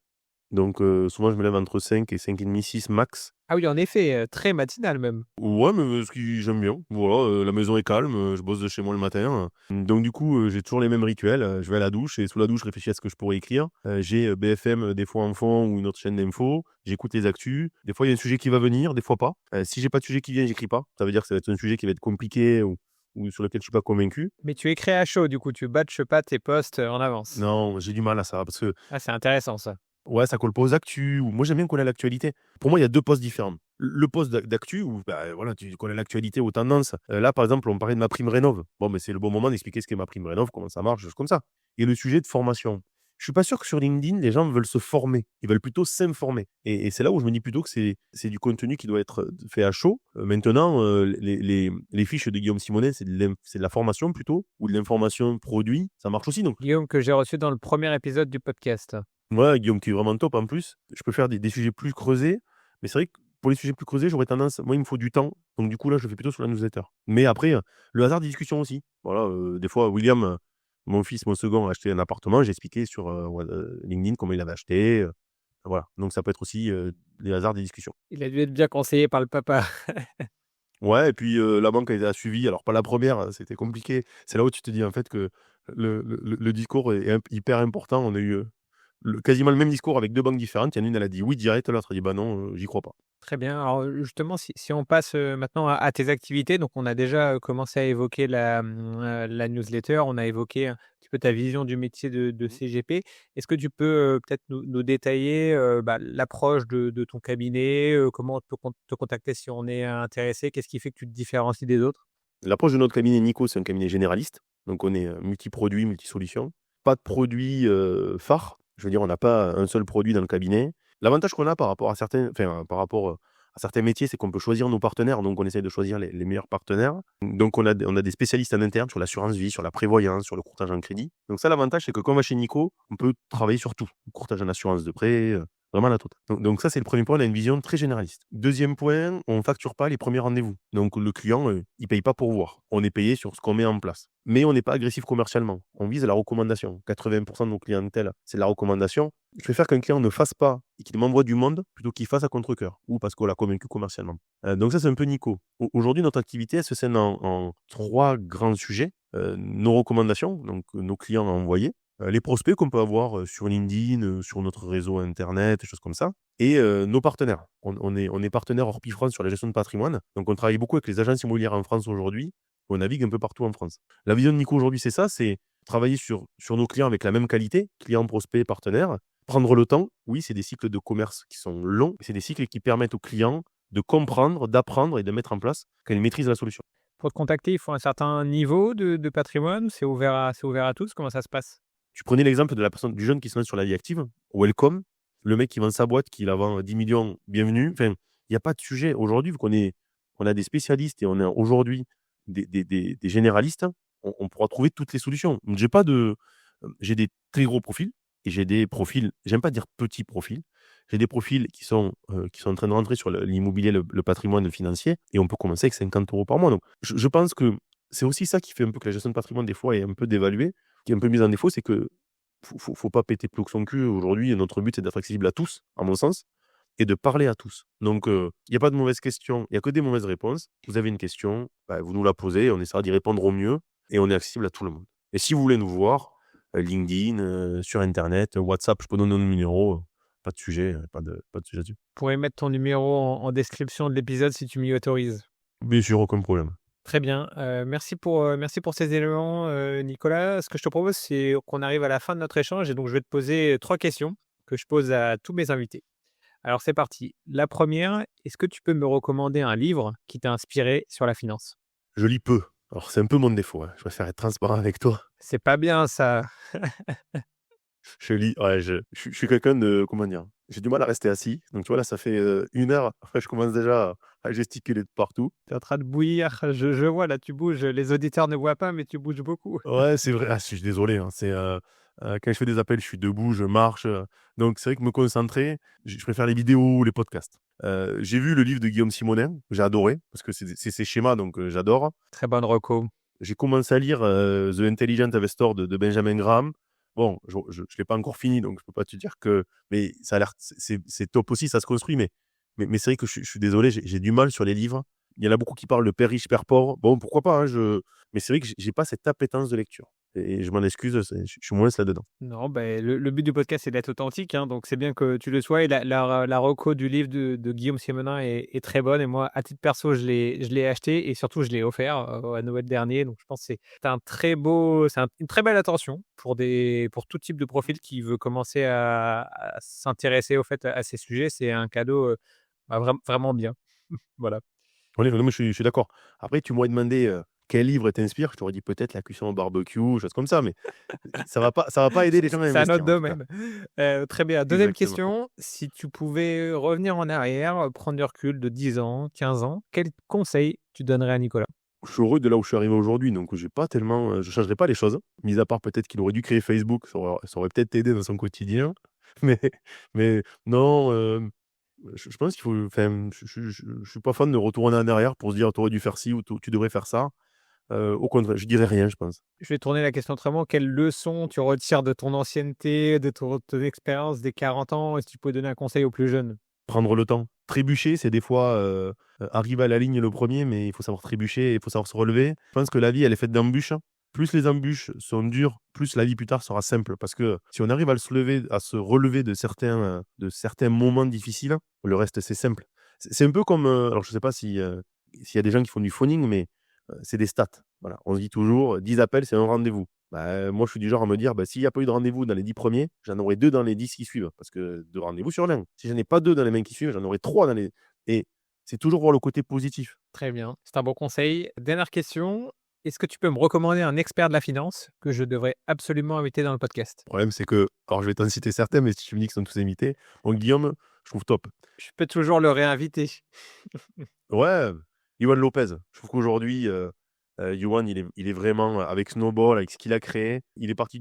donc souvent je me lève entre 5 et 5:30, 6 max. Ah oui, en effet, très matinal même. Ouais, mais ce qui j'aime bien. Voilà, la maison est calme, je bosse de chez moi le matin, donc du coup, j'ai toujours les mêmes rituels. Je vais à la douche et sous la douche, je réfléchis à ce que je pourrais écrire. J'ai, BFM, des fois en fond ou une autre chaîne d'infos. J'écoute les actus. Des fois, il y a un sujet qui va venir, des fois pas. Si j'ai pas de sujet qui vient, j'écris pas. Ça veut dire que ça va être un sujet qui va être compliqué ou sur lequel je suis pas convaincu. Mais tu écris à chaud, du coup, tu batches pas tes posts en avance. Non, j'ai du mal à ça parce que Ah, c'est intéressant ça. ouais, ça colle pas aux actus ou moi j'aime bien coller à l'actualité. Pour moi, il y a 2 posts différents. Le post d'actu où, voilà, tu colles à l'actualité, aux tendances. Là, par exemple, on parlait de ma prime rénov. Bon, mais c'est le bon moment d'expliquer ce qu'est ma prime rénov, comment ça marche, des choses comme ça. Et le sujet de formation. Je suis pas sûr que sur LinkedIn, les gens veulent se former. Ils veulent plutôt s'informer. Et c'est là où je me dis plutôt que c'est du contenu qui doit être fait à chaud. Maintenant, les fiches de Guillaume Simonet, c'est de la formation plutôt, ou de l'information produit. Ça marche aussi. Donc, Guillaume, que j'ai reçu dans le premier épisode du podcast. ouais, Guillaume qui est vraiment top en plus. Je peux faire des sujets plus creusés, mais c'est vrai que pour les sujets plus creusés, j'aurais tendance, moi, il me faut du temps. Donc du coup, là, je le fais plutôt sur la newsletter. Mais après, le hasard des discussions aussi. Voilà, des fois, William, mon fils, mon second, a acheté un appartement. J'ai expliqué sur LinkedIn comment il avait acheté. Voilà, donc ça peut être aussi les hasards des discussions. Il a dû être bien conseillé par le papa. Ouais, et puis la banque a suivi. Alors pas la première, c'était compliqué. C'est là où tu te dis en fait que le discours est hyper important. On a eu quasiment le même discours avec 2 banques différentes. Il y en a une, elle a dit oui direct, l'autre a dit bah non, j'y crois pas. Très bien. Alors, justement, si on passe, maintenant à tes activités, donc on a déjà, commencé à évoquer la newsletter, on a évoqué un petit peu ta vision du métier de CGP. Est-ce que tu peux, peut-être nous détailler, l'approche de ton cabinet, comment on peut te contacter si on est intéressé? Qu'est-ce qui fait que tu te différencies des autres? L'approche de notre cabinet Nico, c'est un cabinet généraliste. Donc on est multi-produits, multi-solutions. Pas de produit phare. Je veux dire, on n'a pas un seul produit dans le cabinet. L'avantage qu'on a par rapport à certains métiers, c'est qu'on peut choisir nos partenaires. Donc on essaie de choisir les meilleurs partenaires. Donc on a des spécialistes en interne sur l'assurance vie, sur la prévoyance, sur le courtage en crédit. Donc ça, l'avantage, c'est que quand on va chez Nico, on peut travailler sur tout. Le courtage en assurance de prêt, Vraiment la totale. Donc ça, c'est le premier point, on a une vision très généraliste. Deuxième point, on ne facture pas les premiers rendez-vous. Donc le client, il ne paye pas pour voir. On est payé sur ce qu'on met en place. Mais on n'est pas agressif commercialement. On vise la recommandation. 80% de nos clientèles, c'est la recommandation. Je préfère qu'un client ne fasse pas et qu'il m'envoie du monde plutôt qu'il fasse à contre-cœur ou parce qu'on l'a convaincu commercialement. Donc ça, c'est un peu Nico. Aujourd'hui, notre activité, elle se scène en 3 grands sujets. Nos recommandations, donc nos clients à envoyer. Les prospects qu'on peut avoir sur LinkedIn, sur notre réseau internet, des choses comme ça. Et nos partenaires. On est partenaire Orpifrance sur la gestion de patrimoine. Donc on travaille beaucoup avec les agences immobilières en France aujourd'hui. On navigue un peu partout en France. La vision de Nico aujourd'hui, c'est ça, c'est travailler sur nos clients avec la même qualité, clients, prospects, partenaires. Prendre le temps, oui, c'est des cycles de commerce qui sont longs, mais c'est des cycles qui permettent aux clients de comprendre, d'apprendre et de mettre en place quand ils maîtrisent la solution. Pour te contacter, il faut un certain niveau de patrimoine. C'est ouvert à tous. Comment ça se passe? Tu prenais l'exemple de la personne, du jeune qui se lance sur la vie active, welcome, le mec qui vend sa boîte, qui la vend 10 millions, bienvenue. Enfin, il n'y a pas de sujet. Aujourd'hui, vu on a des spécialistes et on a aujourd'hui des généralistes, on pourra trouver toutes les solutions. Donc, j'ai des très gros profils et j'ai des profils, j'aime pas dire petits profils, j'ai des profils qui sont en train de rentrer sur l'immobilier, le patrimoine financier et on peut commencer avec 50 € par mois. Donc, je pense que c'est aussi ça qui fait un peu que la gestion de patrimoine, des fois, est un peu dévaluée, qui est un peu mise en défaut, c'est que faut pas péter plus que son cul. Aujourd'hui, notre but, c'est d'être accessible à tous, à mon sens, et de parler à tous. Donc, il n'y a pas de mauvaises questions, il n'y a que des mauvaises réponses. Vous avez une question, vous nous la posez, on essaiera d'y répondre au mieux, et on est accessible à tout le monde. Et si vous voulez nous voir, LinkedIn, sur Internet, WhatsApp, je peux donner nos numéros, pas de sujet, pas de sujet là-dessus. Je pourrais mettre ton numéro en description de l'épisode si tu m'y autorises. Bien sûr, aucun problème. Très bien. Merci pour ces éléments, Nicolas. Ce que je te propose, c'est qu'on arrive à la fin de notre échange et donc je vais te poser 3 questions que je pose à tous mes invités. Alors c'est parti. La première, est-ce que tu peux me recommander un livre qui t'a inspiré sur la finance? Je lis peu. Alors, c'est un peu mon défaut, hein. Je préfère être transparent avec toi. C'est pas bien ça. Je lis, ouais, je suis quelqu'un de, comment dire, j'ai du mal à rester assis. Donc, tu vois, là, ça fait 1 heure. Après, je commence déjà à gesticuler de partout. Tu es en train de bouillir. Je vois là, tu bouges. Les auditeurs ne voient pas, mais tu bouges beaucoup. Ouais, c'est vrai. Ah, je suis désolé, hein. C'est quand je fais des appels, je suis debout, je marche. Donc, c'est vrai que me concentrer, je préfère les vidéos ou les podcasts. J'ai vu le livre de Guillaume Simonin, j'ai adoré, parce que c'est ses schémas, donc j'adore. Très bonne reco. J'ai commencé à lire The Intelligent Investor de Benjamin Graham. Bon, je ne l'ai pas encore fini, donc je ne peux pas te dire que. Mais ça a l'air. C'est top aussi, ça se construit. Mais c'est vrai que je suis désolé, j'ai du mal sur les livres. Il y en a beaucoup qui parlent de père riche, père pauvre. Bon, pourquoi pas, hein, mais c'est vrai que j'ai pas cette appétence de lecture. Et je m'en excuse, je suis moins là-dedans. Non, le but du podcast, c'est d'être authentique, hein, donc c'est bien que tu le sois. Et la reco du livre de Guillaume Simonin est très bonne. Et moi, à titre perso, je l'ai acheté et surtout, je l'ai offert à Noël dernier. Donc, je pense que c'est une très belle attention pour tout type de profil qui veut commencer à s'intéresser au fait à ces sujets. C'est un cadeau vraiment bien. Voilà. Oui, non, mais je suis d'accord. Après, tu m'aurais demandé quel livre t'inspire. Je t'aurais dit peut-être La cuisson au barbecue, choses comme ça. Mais ça va pas aider les gens à C'est un investir, autre en tout cas. domaine. Très bien. Deuxième Exactement. question, si tu pouvais revenir en arrière, prendre du recul de 10 ans, 15 ans, quel conseil tu donnerais à Nicolas? Je suis heureux de là où je suis arrivé aujourd'hui, donc j'ai pas tellement, je changerais pas les choses, mis à part peut-être qu'il aurait dû créer Facebook, ça aurait peut-être aidé dans son quotidien. Mais non, je pense qu'il faut, enfin, je suis pas fan de retourner en arrière pour se dire: «Tu aurais dû faire ci ou tu devrais faire ça». Au contraire, je dirais rien, je pense. Je vais tourner la question autrement. Quelle leçon tu retires de ton ancienneté, de ton expérience des 40 ans? Et si tu pouvais donner un conseil aux plus jeunes? Prendre le temps. Trébucher, c'est des fois, arriver à la ligne le premier, mais il faut savoir trébucher et il faut savoir se relever. Je pense que la vie, elle est faite d'embûches. Plus les embûches sont dures, plus la vie plus tard sera simple. Parce que si on arrive à se relever de certains moments difficiles, le reste, c'est simple. C'est un peu comme, alors je sais pas s'il y a des gens qui font du phoning, mais c'est des stats. Voilà. On se dit toujours, 10 appels, c'est un rendez-vous. Moi, je suis du genre à me dire, s'il n'y a pas eu de rendez-vous dans les 10 premiers, j'en aurai 2 dans les 10 qui suivent. Parce que 2 rendez-vous sur l'un. Si je n'en ai pas 2 dans les 20 qui suivent, j'en aurai 3 dans les. Et c'est toujours voir le côté positif. Très bien, c'est un bon conseil. Dernière question, est-ce que tu peux me recommander un expert de la finance que je devrais absolument inviter dans le podcast? Le problème, c'est que, alors je vais t'en citer certains, mais si tu me dis qu'ils sont tous imités, bon, Guillaume, je trouve top. Je peux toujours le réinviter. Ouais, Yohan Lopez. Je trouve qu'aujourd'hui, Yohan, il est vraiment, avec Snowball, avec ce qu'il a créé, il est parti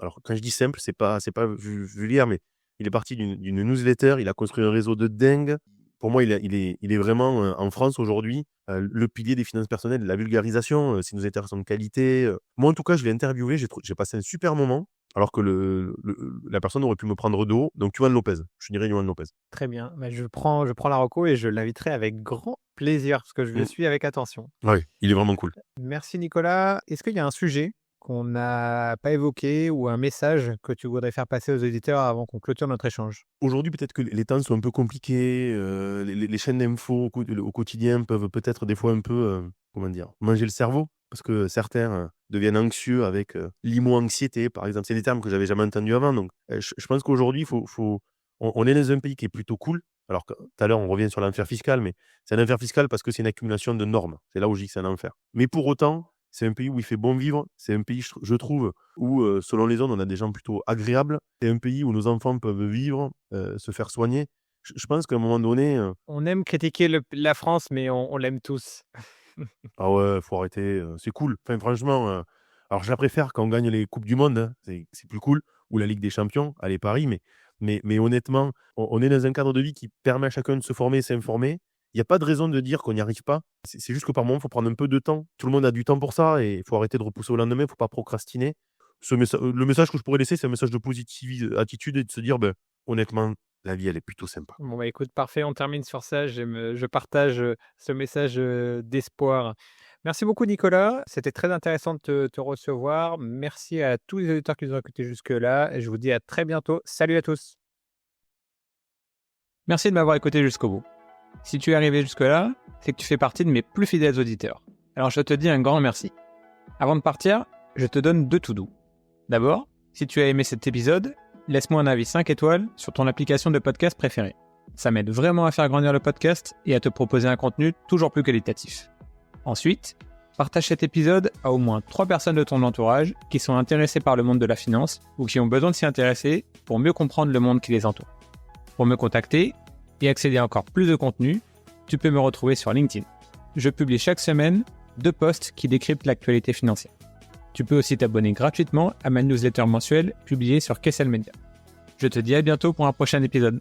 alors quand je dis simple, c'est pas vulgaire, mais Il est parti d'une newsletter, il a construit un réseau de dingue. Pour moi, il est vraiment, en France aujourd'hui, le pilier des finances personnelles, la vulgarisation, c'est nous intéressants de qualité. Moi, en tout cas, je l'ai interviewé, j'ai passé un super moment, alors que la personne aurait pu me prendre de haut. Donc, Yoann Lopez, je dirais Yoann Lopez. Très bien. Bah, je prends la reco et je l'inviterai avec grand plaisir parce que je le suis avec attention. Oui, il est vraiment cool. Merci Nicolas. Est-ce qu'il y a un sujet qu'on n'a pas évoqué ou un message que tu voudrais faire passer aux auditeurs avant qu'on clôture notre échange? Aujourd'hui, peut-être que les temps sont un peu compliqués. Les chaînes d'infos au quotidien peuvent peut-être des fois un peu, manger le cerveau. Parce que certains deviennent anxieux avec l'imo-anxiété, par exemple. C'est des termes que j'avais jamais entendus avant. Donc, je pense qu'aujourd'hui, on est dans un pays qui est plutôt cool. Alors, tout à l'heure, on revient sur l'enfer fiscal, mais c'est un enfer fiscal parce que c'est une accumulation de normes. C'est là où je dis que c'est un enfer. Mais pour autant, c'est un pays où il fait bon vivre. C'est un pays, je trouve, où, selon les zones, on a des gens plutôt agréables. C'est un pays où nos enfants peuvent vivre, se faire soigner. Je pense qu'à un moment donné... On aime critiquer la France, mais on l'aime tous. Ah ouais, faut arrêter, c'est cool. Enfin, franchement, alors je la préfère quand on gagne les coupes du monde, hein, c'est plus cool, ou la Ligue des champions, allez Paris, mais honnêtement, on est dans un cadre de vie qui permet à chacun de se former et s'informer. Il y a pas de raison de dire qu'on n'y arrive pas. C'est juste que par moment, il faut prendre un peu de temps. Tout le monde a du temps pour ça et il faut arrêter de repousser au lendemain, il faut pas procrastiner. Le message que je pourrais laisser, c'est un message de positive attitude et de se dire, honnêtement, la vie, elle est plutôt sympa. Bon, bah écoute, parfait, on termine sur ça. Je partage ce message d'espoir. Merci beaucoup, Nicolas. C'était très intéressant de te recevoir. Merci à tous les auditeurs qui nous ont écoutés jusque-là. Et je vous dis à très bientôt. Salut à tous. Merci de m'avoir écouté jusqu'au bout. Si tu es arrivé jusque-là, c'est que tu fais partie de mes plus fidèles auditeurs. Alors je te dis un grand merci. Avant de partir, je te donne 2 to-do. D'abord, si tu as aimé cet épisode, laisse-moi un avis 5 étoiles sur ton application de podcast préférée. Ça m'aide vraiment à faire grandir le podcast et à te proposer un contenu toujours plus qualitatif. Ensuite, partage cet épisode à au moins 3 personnes de ton entourage qui sont intéressées par le monde de la finance ou qui ont besoin de s'y intéresser pour mieux comprendre le monde qui les entoure. Pour me contacter et accéder à encore plus de contenu, tu peux me retrouver sur LinkedIn. Je publie chaque semaine 2 posts qui décryptent l'actualité financière. Tu peux aussi t'abonner gratuitement à ma newsletter mensuelle publiée sur Kessel Media. Je te dis à bientôt pour un prochain épisode.